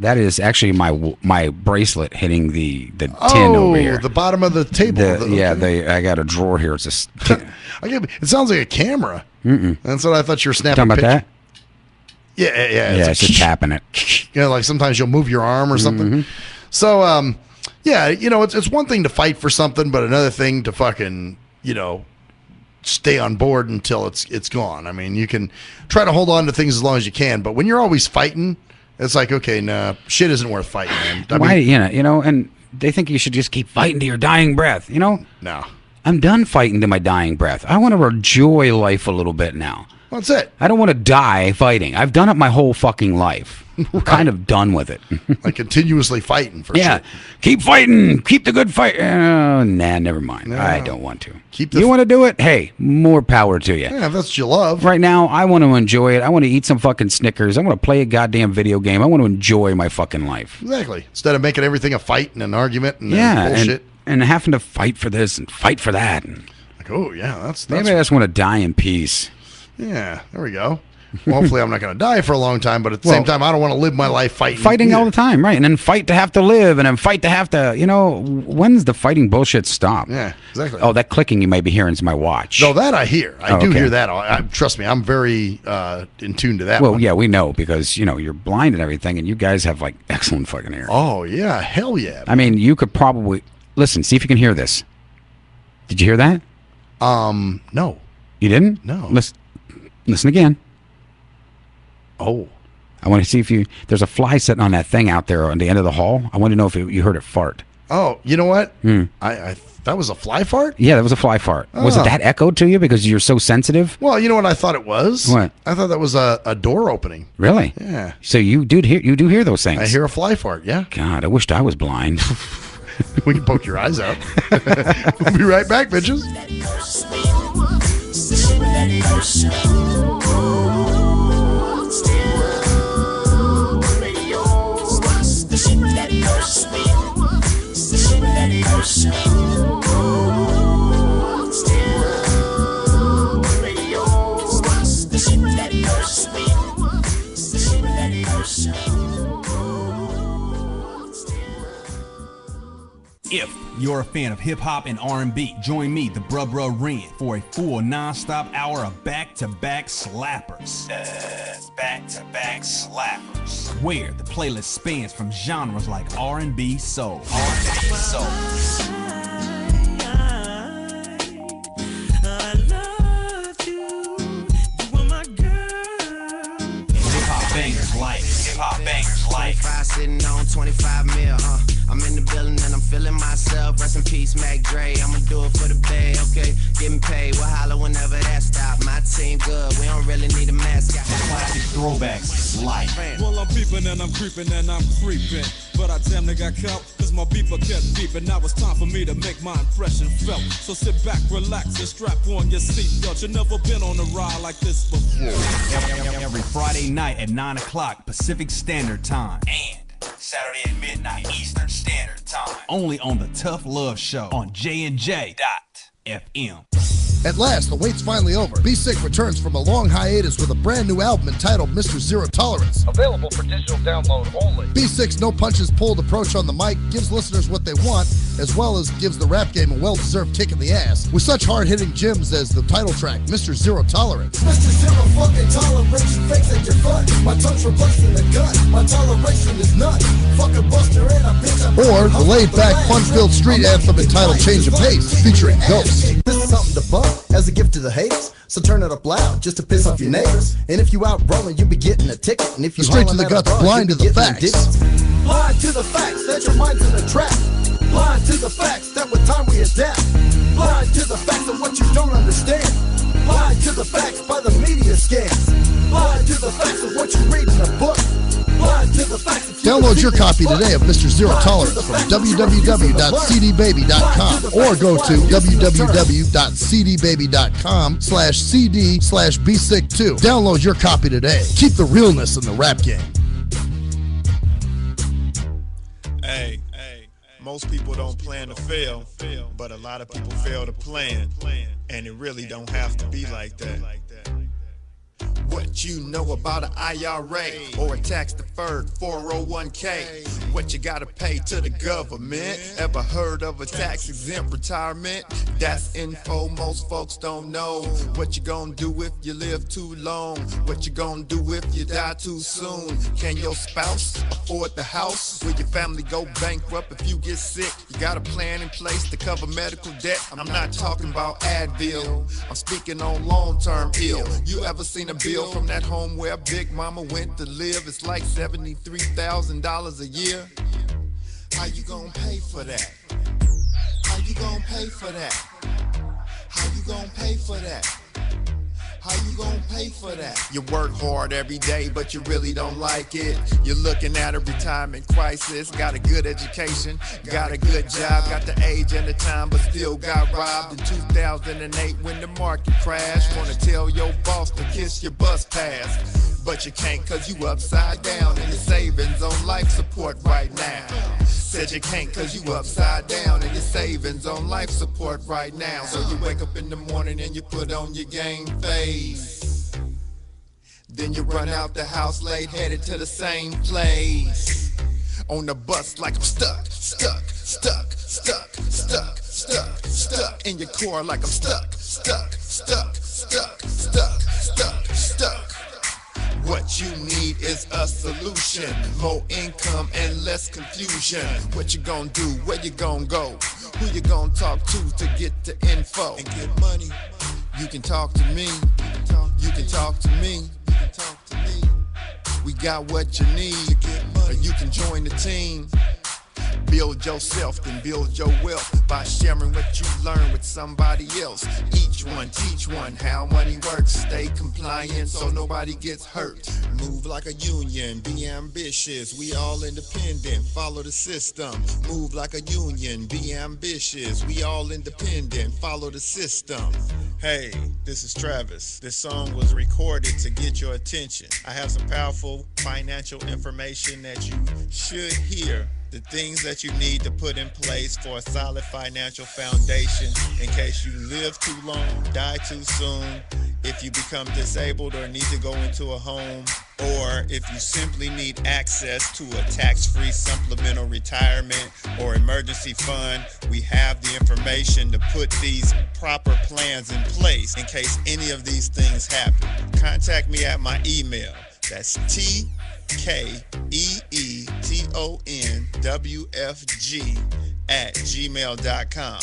That is actually my bracelet hitting the tin over here. The bottom of the table. I got a drawer here. It's it sounds like a camera. That's what I thought you were snapping. Talking about that? Yeah. It's just tapping it. You know, like sometimes you'll move your arm or something. So, yeah, you know, it's one thing to fight for something, but another thing to fucking, you know, stay on board until it's gone. I mean, you can try to hold on to things as long as you can, but when you're always fighting, it's like, okay, nah, shit isn't worth fighting, man. Why, you know, and they think you should just keep fighting to your dying breath, you know? No. I'm done fighting to my dying breath. I want to enjoy life a little bit now. That's it. I don't want to die fighting. I've done it my whole fucking life. I'm kind of done with it. Like continuously fighting for sure. Keep fighting. Keep the good fight. Nah, never mind. No. I don't want to. You want to do it? Hey, more power to you. Yeah, if that's what you love. Right now, I want to enjoy it. I want to eat some fucking Snickers. I want to play a goddamn video game. I want to enjoy my fucking life. Exactly. Instead of making everything a fight and an argument and bullshit. And having to fight for this and fight for that. Like, oh, yeah, that's maybe I just want to die in peace. Yeah, there we go. Well, hopefully I'm not going to die for a long time, but at the same time, I don't want to live my life fighting all the time, right? And then fight to have to live, and then fight to have to, you know, when's the fighting bullshit stop? Yeah, exactly. Oh, that clicking you may be hearing is my watch. No, that I hear. I do hear that. Trust me, I'm very in tune to that. Well, yeah, we know because, you know, you're blind and everything, and you guys have, like, excellent fucking ear. Oh, yeah, hell yeah. Man. I mean, you could probably, listen, see if you can hear this. Did you hear that? No. You didn't? No. Listen again. Oh. I want to see if there's a fly sitting on that thing out there on the end of the hall. I want to know if you heard it fart. Oh, you know what? I that was a fly fart? Yeah, that was a fly fart. Oh. Was it that echoed to you because you're so sensitive? Well, you know what I thought it was? What? I thought that was a door opening. Really? Yeah. So you do hear those things? I hear a fly fart, yeah. God, I wished I was blind. We can poke your eyes out. We'll be right back, bitches. If you're a fan of hip-hop and R&B, join me, the Bruh Ren, for a full non-stop hour of back-to-back slappers. Back-to-back slappers. Where the playlist spans from genres like R&B, soul. Hip-hop bangers like 25 sitting on 25 mil, I'm in the building and I'm feeling myself. Rest in peace, Mac Dre. I'ma do it for the bay, okay? Getting paid, we'll holler whenever that stop. My team good, we don't really need a mascot. Classic throwbacks like. Well, I'm peeping and I'm creeping and I'm creeping, but I damn near got caught, cause cause my beeper kept beeping. Now it's time for me to make my impression felt. So sit back, relax, and strap on your seatbelt. You've never been on a ride like this before. Every Friday night at 9 o'clock Pacific Standard Time. And Saturday at midnight Eastern Standard Time. Only on the Tough Love Show on J&J.FM. At last, the wait's finally over. Be Sick returns from a long hiatus with a brand new album entitled Mr. Zero Tolerance. Available for digital download only. Be Sick's no punches pulled approach on the mic gives listeners what they want, as well as gives the rap game a well-deserved kick in the ass, with such hard-hitting gems as the title track, Mr. Zero Tolerance. Mr. Zero fucking tolerance, you fakes at your front. My tongue's replacing the gun. My toleration is none. Fucking buster and a bitch. Or the laid-back, fun-filled street anthem entitled Change of Pace, featuring Ghost. This is something to bump as a gift to the haters. So turn it up loud just to piss off your neighbors. And if you out rolling, you be getting a ticket. And if you Straight to the guts, blind to the facts. Blind to the facts that your mind's in a trap. Blind to the facts that with time we adapt. Blind to the facts of what you don't understand. Blind to the facts by the media scans. Blind to the facts of what you read in a book. Blind to the facts of Download your copy today of Mr. Zero Tolerance from www.cdbaby.com or go to www.cdbaby.com/cd/bsick2. Download your copy today. Keep the realness in the rap game. Hey, most people don't plan to fail, but a lot of people fail to plan, and it really don't have to be like that. What you know about an IRA or a tax-deferred 401k? What you gotta pay to the government? Ever heard of a tax-exempt retirement? That's info most folks don't know. What you gonna do if you live too long? What you gonna do if you die too soon? Can your spouse afford the house? Will your family go bankrupt if you get sick? You got a plan in place to cover medical debt? I'm not talking about Advil. I'm speaking on long-term ill. You ever seen a bill from that home where Big Mama went to live? It's like $73,000 a year. How you gonna pay for that? How you gonna pay for that? How you gonna pay for that? How you gonna pay for that? You work hard every day, but you really don't like it. You're looking at a retirement crisis. Got a good education, got a good job, got the age and the time, but still got robbed in 2008 when the market crashed. Wanna tell your boss to kiss your bus pass, but you can't cause you upside down and your savings on life support right now. Said you can't cause you upside down and your savings on life support right now. So you wake up in the morning and you put on your game face. Then you run out the house late, headed to the same place. On the bus like I'm stuck in your core like I'm stuck. What you need is a solution, more income and less confusion. What you gonna do, where you gonna go, who you gonna talk to get the info and get money. You can talk to me, you can talk to me, we got what you need, or you can join the team. Build yourself, then build your wealth by sharing what you learn with somebody else. Each one, teach one how money works. Stay compliant so nobody gets hurt. Move like a union, be ambitious. We all independent, follow the system. Move like a union, be ambitious. We all independent, follow the system. Hey, this is Travis. This song was recorded to get your attention. I have some powerful financial information that you should hear. The things that you need to put in place for a solid financial foundation in case you live too long, die too soon, if you become disabled or need to go into a home, or if you simply need access to a tax-free supplemental retirement or emergency fund. We have the information to put these proper plans in place in case any of these things happen. Contact me at my email. That's TKEETONWFG@gmail.com.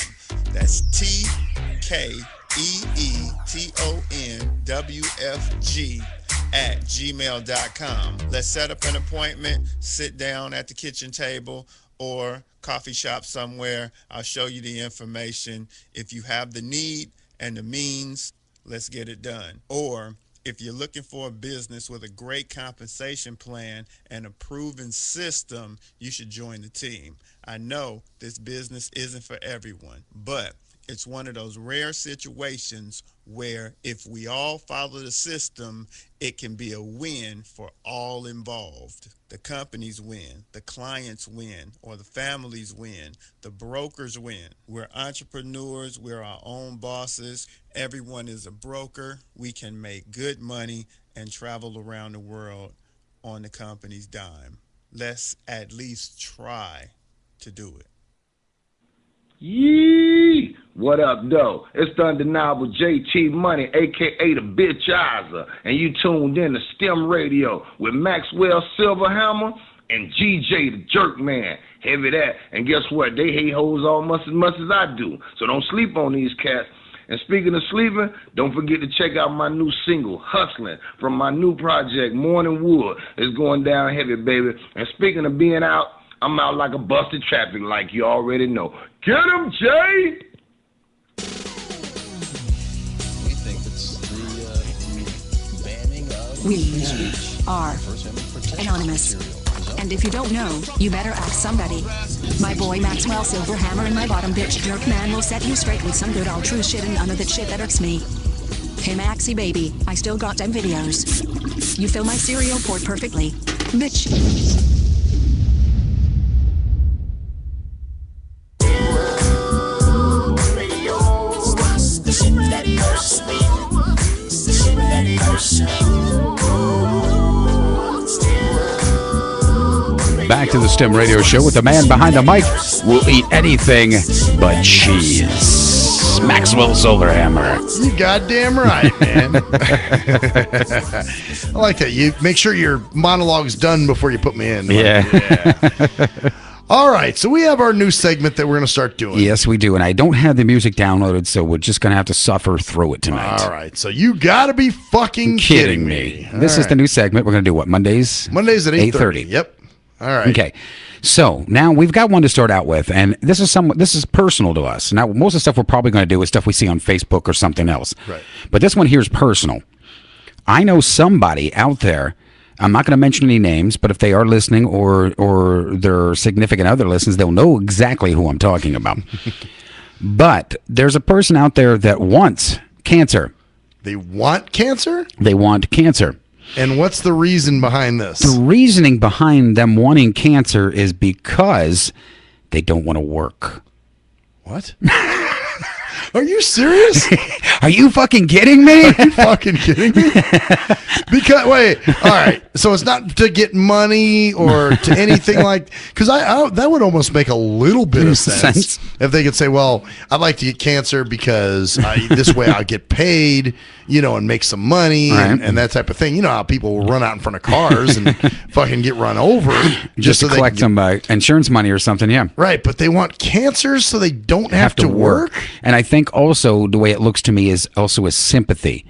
That's TKEETONWFG@gmail.com. Let's set up an appointment, sit down at the kitchen table or coffee shop somewhere. I'll show you the information. If you have the need and the means, let's get it done. Or If you're looking for a business with a great compensation plan and a proven system, you should join the team. I know this business isn't for everyone, but it's one of those rare situations where if we all follow the system, it can be a win for all involved. The companies win, the clients win, or the families win, the brokers win. We're entrepreneurs, we're our own bosses. Everyone is a broker. We can make good money and travel around the world on the company's dime. Let's at least try to do it. Yee! What up, though? It's the undeniable JT Money, a.k.a. the Bitchizer, and you tuned in to STIM Radio with Maxwell Silverhammer and GJ the Jerkman. Heavy that. And guess what? They hate hoes almost as much as I do, so don't sleep on these cats. And speaking of sleeping, don't forget to check out my new single, Hustling, from my new project, Morning Wood. It's going down heavy, baby. And speaking of being out, I'm out like a busted traffic light, you already know. Get him, Jay! We think it's the banning of We speech. are anonymous. And if you don't know, you better ask somebody. My boy Maxwell Silverhammer and my bottom bitch jerk man will set you straight with some good old true shit and none of that shit that irks me. Hey Maxie baby, I still got them videos. You fill my cereal port perfectly. Bitch. Back to the STEM Radio Show with the man behind the mic will eat anything but cheese. Maxwell Silverhammer. You goddamn right, man. I like that. You make sure your monologue's done before you put me in. Yeah. All right, so we have our new segment that we're going to start doing. Yes, we do. And I don't have the music downloaded, so we're just going to have to suffer through it tonight. All right, so you got to be fucking kidding me. This is the new segment. We're going to do what? Mondays? Mondays at 8:30. Yep. All right. Okay. So now we've got one to start out with, and this is personal to us. Now, most of the stuff we're probably going to do is stuff we see on Facebook or something else. Right. But this one here is personal. I know somebody out there. I'm not going to mention any names, but if they are listening or their significant other listens, they'll know exactly who I'm talking about. But there's a person out there that wants cancer. They want cancer? They want cancer. And what's the reason behind this? The reasoning behind them wanting cancer is because they don't want to work. What? Are you serious? Are you fucking kidding me? Are you fucking kidding me? Because wait, all right. So it's not to get money or to anything like. Because that would almost make a little bit of sense if they could say, "Well, I'd like to get cancer because this way I'll get paid, and make some money and that type of thing." You know how people will run out in front of cars and fucking get run over just to so collect some insurance money or something. Yeah, right. But they want cancer so they don't have to work. And I think also the way it looks to me is also a sympathy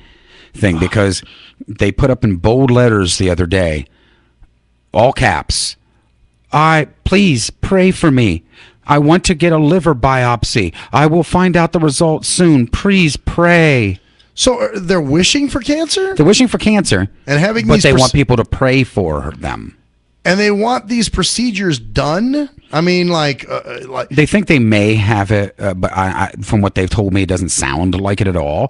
thing because they put up in bold letters the other day, all caps, please pray for me. I want to get a liver biopsy. I will find out the results soon. Please pray. So they're wishing for cancer? They're wishing for cancer. And having but they want people to pray for them. And they want these procedures done? I mean, like they think they may have it, but from what they've told me, it doesn't sound like it at all.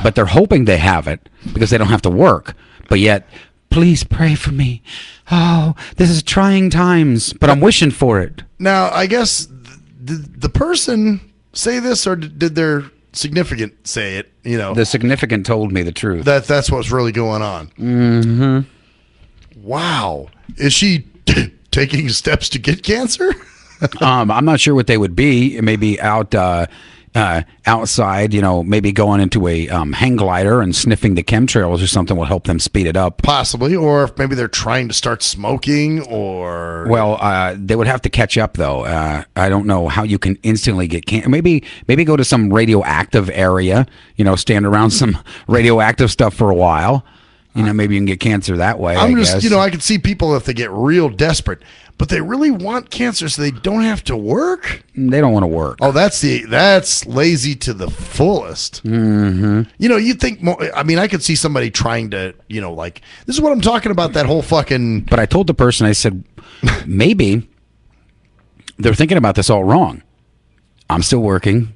But they're hoping they have it because they don't have to work. But yet, please pray for me. Oh, this is trying times, but I'm wishing for it. Now, I guess did the person say this, or did their significant say it? The significant told me the truth. That's what's really going on. Mm-hmm. Wow. Is she taking steps to get cancer? I'm not sure what they would be. Maybe outside, maybe going into a hang glider and sniffing the chemtrails or something will help them speed it up. Possibly. Or if maybe they're trying to start smoking or... Well, they would have to catch up, though. I don't know how you can instantly get cancer. Maybe go to some radioactive area, stand around some radioactive stuff for a while. maybe you can get cancer that way. I'm I just, guess. I could see people if they get real desperate, but they really want cancer so they don't have to work. They don't want to work. Oh, that's lazy to the fullest. Mm-hmm. You think more. I mean, I could see somebody trying to, like, this is what I'm talking about. That whole fucking. But I told the person, I said, maybe they're thinking about this all wrong. I'm still working.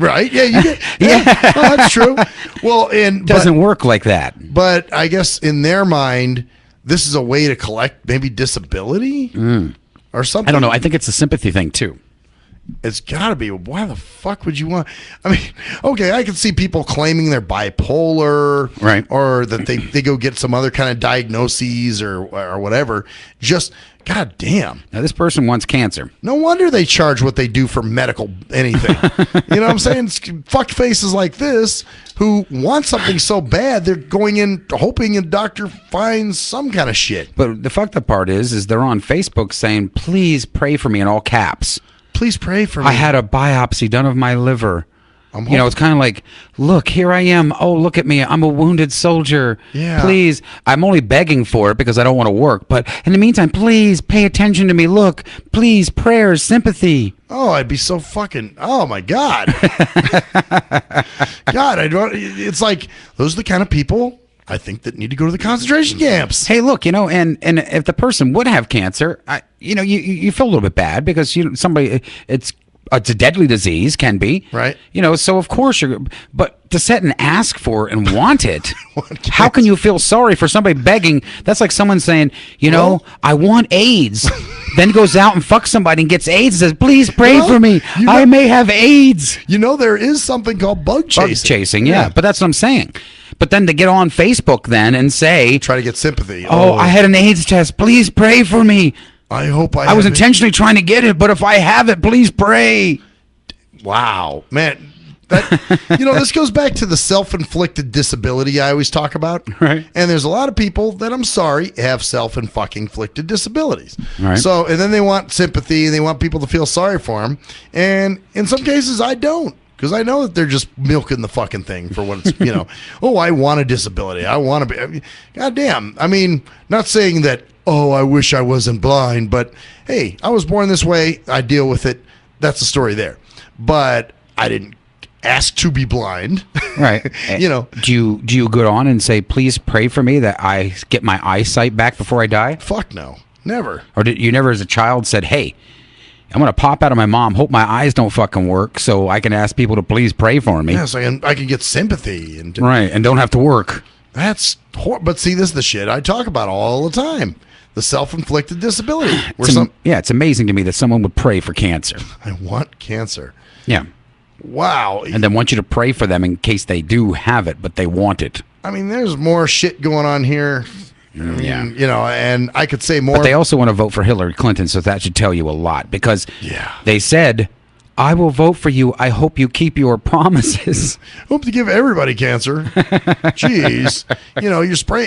Right? Yeah, you get. Yeah, well, that's true. Well, doesn't work like that. But I guess in their mind, this is a way to collect maybe disability or something. I don't know. I think it's a sympathy thing too. It's got to be. Why the fuck would you want? I mean, okay, I can see people claiming they're bipolar, right, or that they go get some other kind of diagnoses or whatever. Just goddamn. Now this person wants cancer. No wonder they charge what they do for medical anything. You know what I'm saying? It's fuck faces like this who want something so bad they're going in hoping a doctor finds some kind of shit. But the fucked up part is they're on Facebook saying, "Please pray for me," in all caps. Please pray for me. I had a biopsy done of my liver. It's kind of like, look, here I am. Oh, look at me. I'm a wounded soldier. Yeah. Please. I'm only begging for it because I don't want to work. But in the meantime, please pay attention to me. Look, please, prayers, sympathy. Oh, I'd be so fucking. Oh my God. God, I don't. It's like those are the kind of people I think that need to go to the concentration camps. Hey, look, and if the person would have cancer, you feel a little bit bad because it's a deadly disease, can be, right? So of course but to sit and ask for it and want it, how can you feel sorry for somebody begging? That's like someone saying, I want AIDS, then goes out and fucks somebody and gets AIDS and says, please pray for me. I may have AIDS. There is something called bug chasing. Bug chasing, yeah. But that's what I'm saying. But then to get on Facebook then and say, try to get sympathy. Oh, I had an AIDS test. Please pray for me. I hope I was intentionally trying to get it, but if I have it, please pray. Wow, man. This goes back to the self-inflicted disability I always talk about. Right. And there's a lot of people that, I'm sorry, have self-inflicted disabilities. Right. So, and then they want sympathy and they want people to feel sorry for them. And in some cases, I don't. Because I know that they're just milking the fucking thing for what it's, oh, I want a disability. I want to be. Goddamn. I mean, not saying that, oh, I wish I wasn't blind, but hey, I was born this way. I deal with it. That's the story there. But I didn't ask to be blind. Right. Do you go on and say, please pray for me that I get my eyesight back before I die? Fuck no. Never. Or did you never as a child said, hey, I'm going to pop out of my mom, hope my eyes don't fucking work so I can ask people to please pray for me. Yeah, so I can get sympathy. Right, and don't have to work. That's horrible. But see, this is the shit I talk about all the time. The self-inflicted disability. It's amazing to me that someone would pray for cancer. I want cancer. Yeah. Wow. And then want you to pray for them in case they do have it, but they want it. I mean, there's more shit going on here. And I could say more. But they also want to vote for Hillary Clinton, so that should tell you a lot. Because they said, I will vote for you. I hope you keep your promises. Hope to give everybody cancer. Jeez.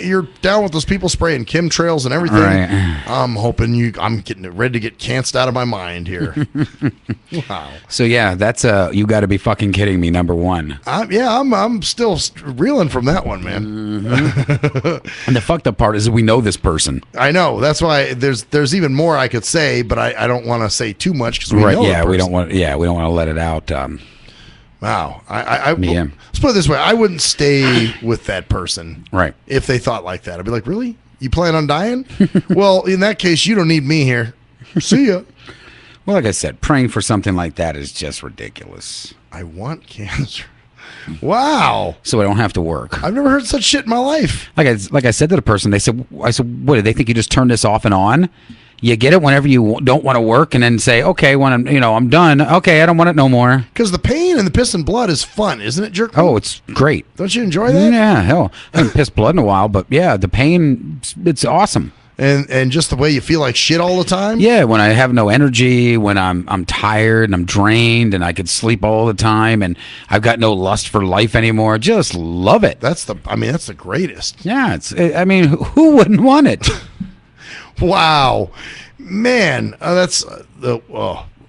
You're down with those people spraying chemtrails and everything. Right. I'm hoping I'm getting ready to get canced out of my mind here. Wow. So yeah, that's you got to be fucking kidding me, number one. I'm still reeling from that one, man. Mm-hmm. And the fucked up part is we know this person. I know. That's why there's even more I could say, but I don't want to say too much because we know. Yeah, we don't want. Yeah. We don't want to let it out. Wow. Let's put it this way. I wouldn't stay with that person. Right. If they thought like that. I'd be like, really? You plan on dying? Well, in that case, you don't need me here. See ya. Well, like I said, praying for something like that is just ridiculous. I want cancer. Wow. So I don't have to work. I've never heard such shit in my life. Like I said to the person, I said, what, did they think you just turn this off and on? You get it whenever you don't want to work, and then say, okay, when I'm done. Okay, I don't want it no more. Because the pain and the piss and blood is fun, isn't it, jerk? Oh, it's great. Don't you enjoy that? Yeah, hell, I haven't pissed blood in a while, but yeah, the pain, it's awesome. And just the way you feel like shit all the time. Yeah, when I have no energy, when I'm tired and I'm drained, and I could sleep all the time, and I've got no lust for life anymore. Just love it. That's the greatest. Yeah, who wouldn't want it? Wow, man, that's kind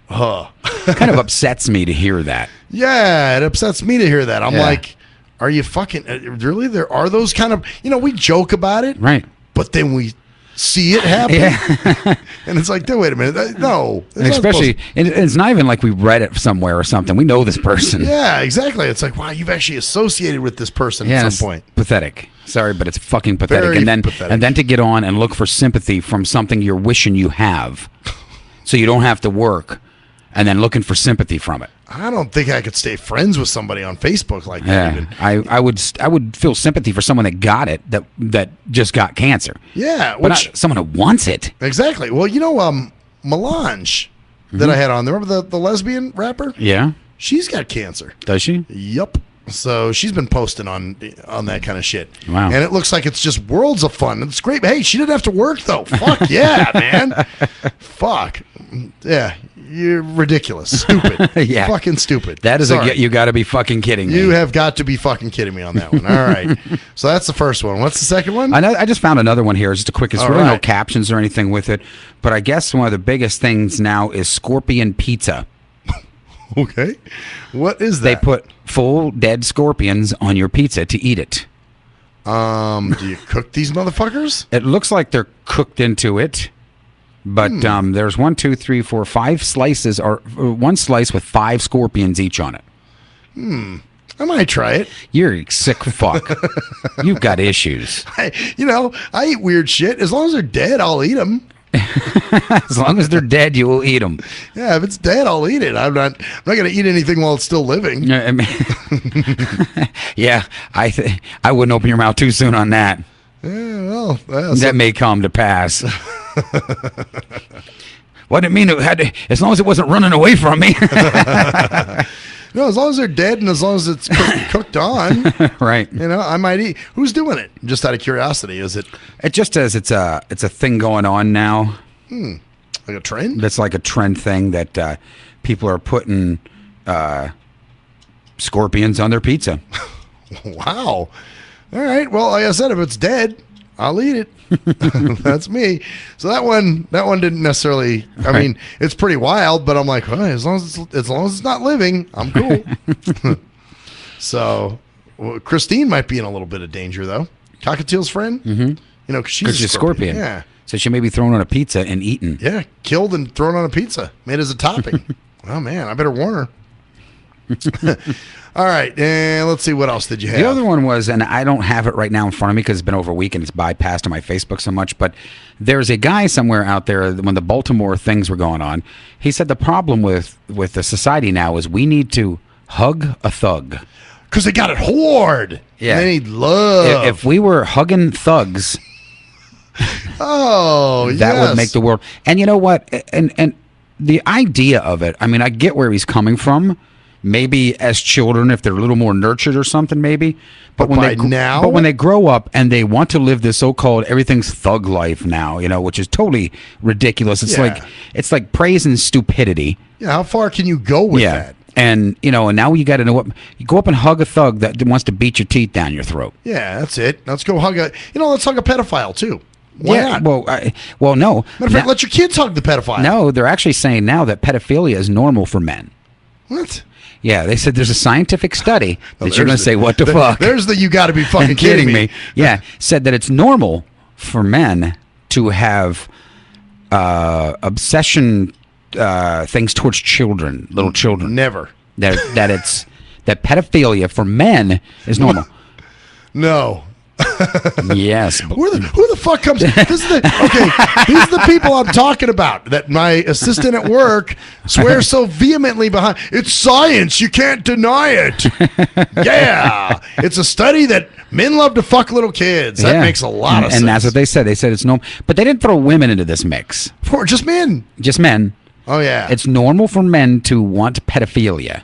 of upsets me to hear that. Yeah, it upsets me to hear that. I'm like, Are you fucking really? There are those kind of, we joke about it, right? But then we see it happen, and it's like, wait a minute, no. And especially, it's not even like we read it somewhere or something. We know this person. Yeah, exactly. It's like, wow, you've actually associated with this person at some point. Pathetic. Sorry, but it's fucking pathetic. Very and then pathetic. and then to get on and look for sympathy from something you're wishing you have, so you don't have to work, and then looking for sympathy from it. I don't think I could stay friends with somebody on Facebook like that. Even. I would feel sympathy for someone that got it, that just got cancer. Yeah, but not someone who wants it. Exactly. Well, Melange that I had on there. Remember the lesbian rapper? Yeah. She's got cancer. Does she? Yep. So she's been posting on that kind of shit. Wow. And it looks like it's just worlds of fun. It's great. Hey, she didn't have to work though. Fuck yeah, man. Fuck. Yeah. You're ridiculous. Stupid. Yeah. Fucking stupid. That is you got to be fucking kidding me. You have got to be fucking kidding me on that one. All right. So that's the first one. What's the second one? I just found another one here. Just a quick. It's really no captions or anything with it. But I guess one of the biggest things now is scorpion pizza. Okay. What is that? They put full dead scorpions on your pizza to eat it. Do you cook these motherfuckers? It looks like they're cooked into it. But there's 1, 2, 3, 4, 5 slices, or one slice with 5 scorpions each on it. I might try it. You're a sick fuck. You've got issues. I eat weird shit. As long as they're dead, I'll eat them. As long as they're dead, you will eat them. Yeah, if it's dead, I'll eat it. I'm not going to eat anything while it's still living. Yeah, I wouldn't open your mouth too soon on that. Yeah, that may come to pass. What did it mean? As long as it wasn't running away from me. No, as long as they're dead and as long as it's cooked on, right? I might eat. Who's doing it? Just out of curiosity, is it? It just says it's a thing going on now. Like a trend? That's like a trend thing that people are putting scorpions on their pizza. Wow. All right. Well, like I said, if it's dead, I'll eat it. That's me. So that one didn't necessarily. I mean, it's pretty wild, but I'm like, well, as long as it's not living, I'm cool. So, Christine might be in a little bit of danger though. Cockatiel's friend. Mm-hmm. Because she's a scorpion. Yeah. So she may be thrown on a pizza and eaten. Yeah, killed and thrown on a pizza, made as a topping. Oh man, I better warn her. All right, and let's see, what else did you have? The other one was, and I don't have it right now in front of me because it's been over a week and it's bypassed on my Facebook so much, but there's a guy somewhere out there, when the Baltimore things were going on, he said the problem with the society now is we need to hug a thug. Because they got it hard. Yeah. They need love. If we were hugging thugs, that would make the world. And you know what? And the idea of it, I mean, I get where he's coming from. Maybe as children, if they're a little more nurtured or something, maybe. But when they grow up and they want to live this so-called everything's thug life now, which is totally ridiculous. It's like praising stupidity. Yeah, how far can you go with that? And and now you got to know what you go up and hug a thug that wants to beat your teeth down your throat. Yeah, that's it. Let's go hug let's hug a pedophile too. Why not? Well, no. Matter of fact, let your kids hug the pedophile. No, they're actually saying now that pedophilia is normal for men. What? Yeah, they said there's a scientific study that you're going to say, what the fuck? There's you got to be fucking kidding me. Yeah, said that it's normal for men to have obsession things towards children, little children. Never. That pedophilia for men is normal. No. Yes. Who the fuck comes? These are the people I'm talking about that my assistant at work swears so vehemently behind. It's science. You can't deny it. Yeah. It's a study that men love to fuck little kids. That makes a lot of sense. And that's what they said. They said it's normal. But they didn't throw women into this mix. For just men. Just men. Oh, yeah. It's normal for men to want pedophilia.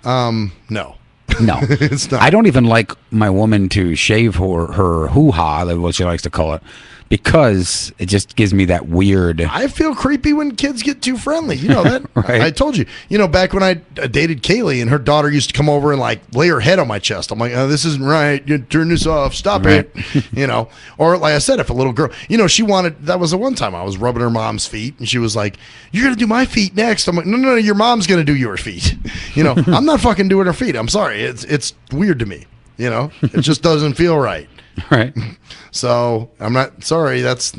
No. No, it's not. I don't even like my woman to shave her hoo-ha, that's what she likes to call it, because it just gives me that weird. I feel creepy when kids get too friendly. You know that? Right. I told you. Back when I dated Kaylee and her daughter used to come over and lay her head on my chest. I'm like, oh, this isn't right. You turn this off. Stop it. Or like I said, if a little girl, she wanted, that was the one time I was rubbing her mom's feet and she was like, you're going to do my feet next. I'm like, no, your mom's going to do your feet. I'm not fucking doing her feet. I'm sorry. It's weird to me. It just doesn't feel right. Right. So I'm not sorry. That's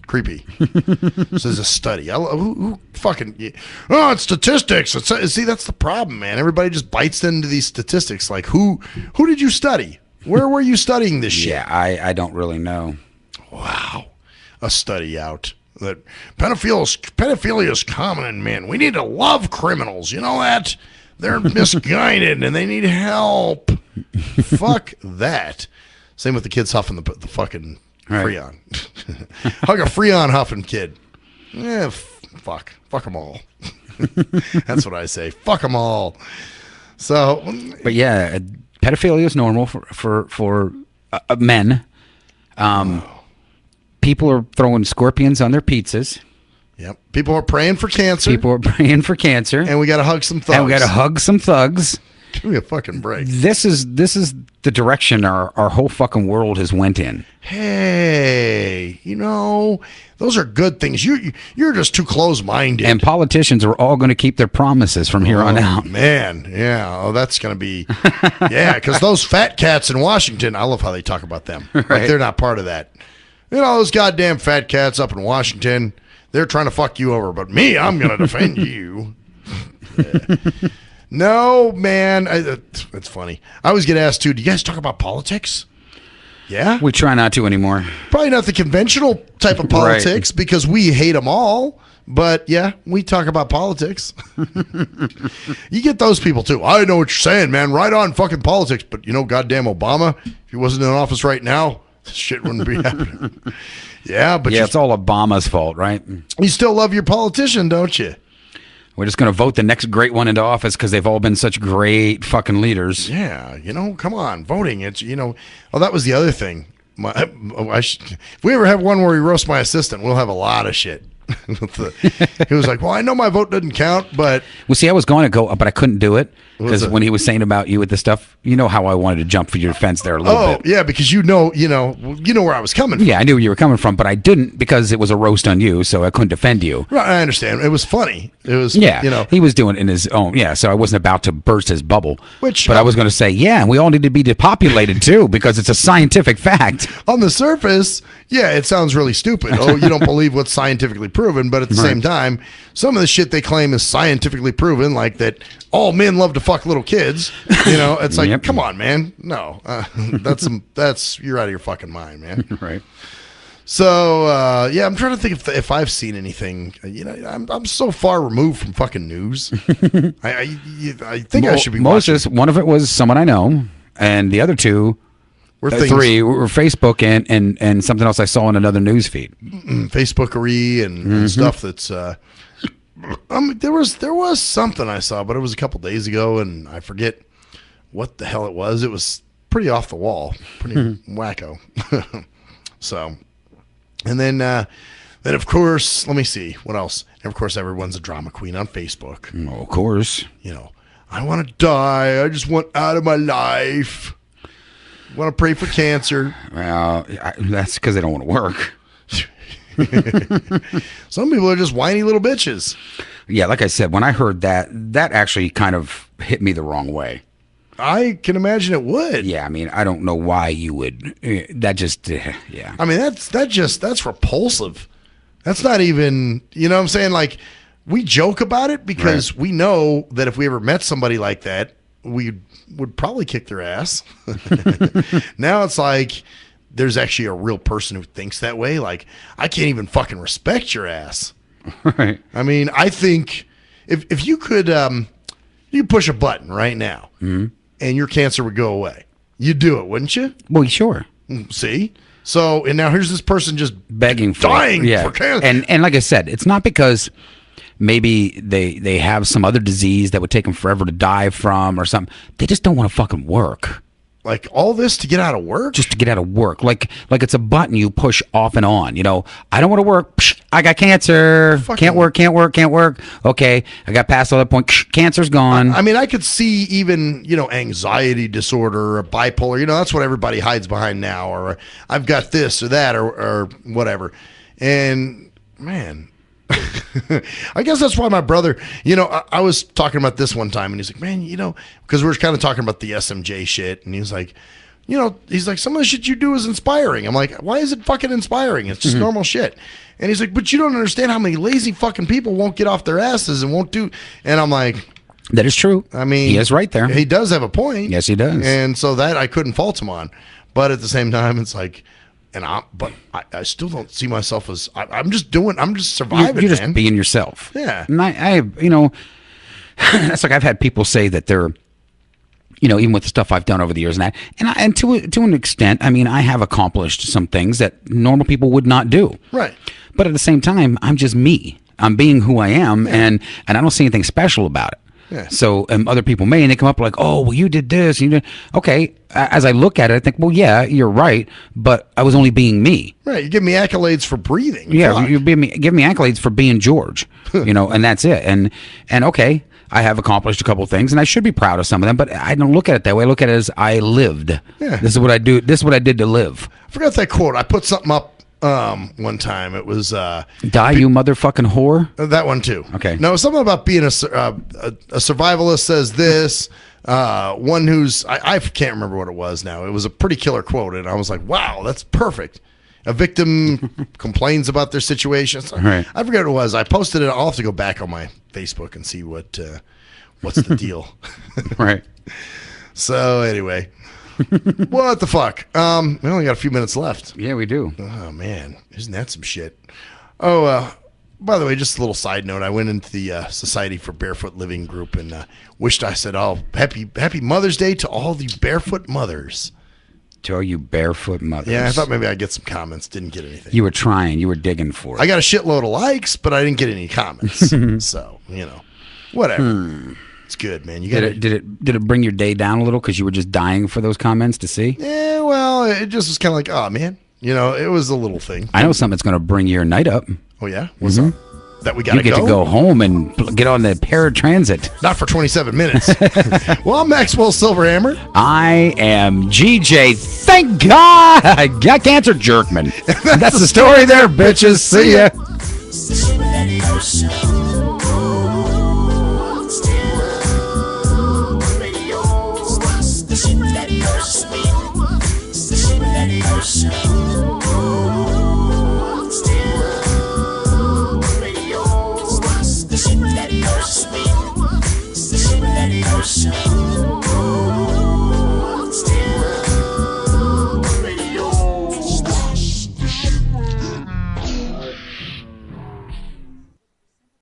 creepy. This is a study. Who fucking? It's statistics. See, that's the problem, man. Everybody just bites into these statistics. Like, who did you study? Where were you studying this shit? Yeah, I don't really know. Wow, a study out that pedophilia is common in men. We need to love criminals. You know that they're misguided and they need help. Fuck that. Same with the kids huffing the fucking Freon. Hug a Freon huffing kid. Yeah, fuck them all. That's what I say. Fuck them all. So, but yeah, pedophilia is normal for men. People are throwing scorpions on their pizzas. Yep. People are praying for cancer. And we got to hug some thugs. Give me a fucking break. This is the direction our whole fucking world has went in. Hey, those are good things. You're just too close-minded. And politicians are all going to keep their promises from here on out. Man, yeah. Oh, that's going to be... Yeah, because those fat cats in Washington, I love how they talk about them. Right. Like they're not part of that. Those goddamn fat cats up in Washington, they're trying to fuck you over. But me, I'm going to defend you. Yeah. No, man. It's funny. I always get asked, too, do you guys talk about politics? Yeah? We try not to anymore. Probably not the conventional type of politics because we hate them all. But, yeah, we talk about politics. You get those people, too. I know what you're saying, man. Right on fucking politics. But, goddamn Obama, if he wasn't in office right now, this shit wouldn't be happening. Yeah, but it's all Obama's fault, right? You still love your politician, don't you? We're just going to vote the next great one into office because they've all been such great fucking leaders. Yeah, come on, voting. It's that was the other thing. If we ever have one where we roast my assistant, we'll have a lot of shit. He was like, well, I know my vote doesn't count, but... Well, see, I was going to go, but I couldn't do it because when he was saying about you with the stuff, how I wanted to jump for your fence there a little bit. Oh, yeah, because you know where I was coming from. Yeah, I knew where you were coming from, but I didn't because it was a roast on you, so I couldn't defend you. Right, I understand. It was funny. It was, he was doing it in his own, so I wasn't about to burst his bubble. But I was going to say, and we all need to be depopulated too because it's a scientific fact. On the surface, it sounds really stupid. Oh, you don't believe what's scientifically proven, but at the same time, some of the shit they claim is scientifically proven, like that all men love to fuck little kids. It's like, come on, man. No, that's you're out of your fucking mind, man. Right. So I'm trying to think if I've seen anything. I'm so far removed from fucking news. I think I should be watching. One of it was someone I know, and the other two. Three were Facebook and something else I saw in another news feed. Facebookery and stuff that's there was something I saw, but it was a couple days ago and I forget what the hell it was. It was pretty off the wall, pretty wacko. So, and then of course, let me see what else. And of course, everyone's a drama queen on Facebook. Oh, of course. I want to die. I just want out of my life. Want to pray for cancer. Well, that's because they don't want to work. Some people are just whiny little bitches. Yeah, like I said, when I heard that actually kind of hit me the wrong way. I can imagine it would. Yeah, I mean, I don't know why you would. That just, yeah. I mean, that's repulsive. That's not even, what I'm saying? Like, we joke about it because we know that if we ever met somebody like that, we would probably kick their ass. Now it's like there's actually a real person who thinks that way. Like, I can't even fucking respect your ass. Right. I mean, I think if you could you push a button right now and your cancer would go away, you'd do it, wouldn't you? Well, sure. See? So, and now here's this person just begging for dying for cancer. And like I said, it's not because maybe they have some other disease that would take them forever to die from or something. They just don't want to fucking work. Like all this to get out of work? Just to get out of work. Like it's a button you push off and on. I don't want to work. I got cancer. Can't work. Okay, I got past all that point. Cancer's gone. I mean, I could see even, anxiety disorder or bipolar. That's what everybody hides behind now. Or I've got this or that or whatever. And, man... I guess that's why my brother, I was talking about this one time and he's like, man, because we were kind of talking about the SMJ shit. And he was like, you know, he's like, some of the shit you do is inspiring. I'm like, why is it fucking inspiring? It's just normal shit. And he's like, but you don't understand how many lazy fucking people won't get off their asses and won't do. And I'm like, that is true. I mean, he is right there. He does have a point. Yes, he does. And so that I couldn't fault him on. But at the same time, it's like, I still don't see myself as, I'm just surviving, You're just man. being yourself. Yeah. And I you know, that's like I've had people say that they're, you know, even with the stuff I've done over the years, and to an extent, I mean, I have accomplished some things that normal people would not do. Right. But at the same time, I'm just me. I'm being who I am, and I don't see anything special about it. Yeah. So other people may, and they come up like, oh, well, you did this. You did. Okay. As I look at it, I think, well, yeah, you're right, but I was only being me. Right. You give me accolades for breathing. Yeah. Fuck. You give me accolades for being George, you know, and that's it. And okay, I have accomplished a couple of things, and I should be proud of some of them, but I don't look at it that way. I look at it as I lived. Yeah. This is what I do. This is what I did to live. I forgot that quote. I put something up one time. It was die you motherfucking whore. That one too. Okay. No, something about being a survivalist says this. One who's I can't remember what it was now. It was a pretty killer quote, and I was like, wow, that's perfect. A victim complains about their situation. Right. I forget what it was. I posted it. I'll have to go back on my Facebook and see what's the deal. Right. So anyway. What the fuck? We only got a few minutes left. Yeah, we do. Oh man, isn't that some shit? Oh, by the way, just a little side note. I went into the Society for Barefoot Living group and wished I said, "Oh, happy Mother's Day to all the barefoot mothers." To all you barefoot mothers. Yeah, I thought maybe I'd get some comments. Didn't get anything. You were trying. You were digging for it. I got a shitload of likes, but I didn't get any comments. So you know, whatever. It's good, man. You got did it bring your day down a little because you were just dying for those comments to see? Yeah, well, it just was kind of like, oh man, you know, it was a little thing. I know something that's going to bring your night up. Oh yeah, what's up? That we got to go home and get on the paratransit. Not for 27 minutes. Well, I'm Maxwell Silverhammer. I am GJ. Thank God I got cancer, Jerkman. That's the story there, bitches. See ya. Show.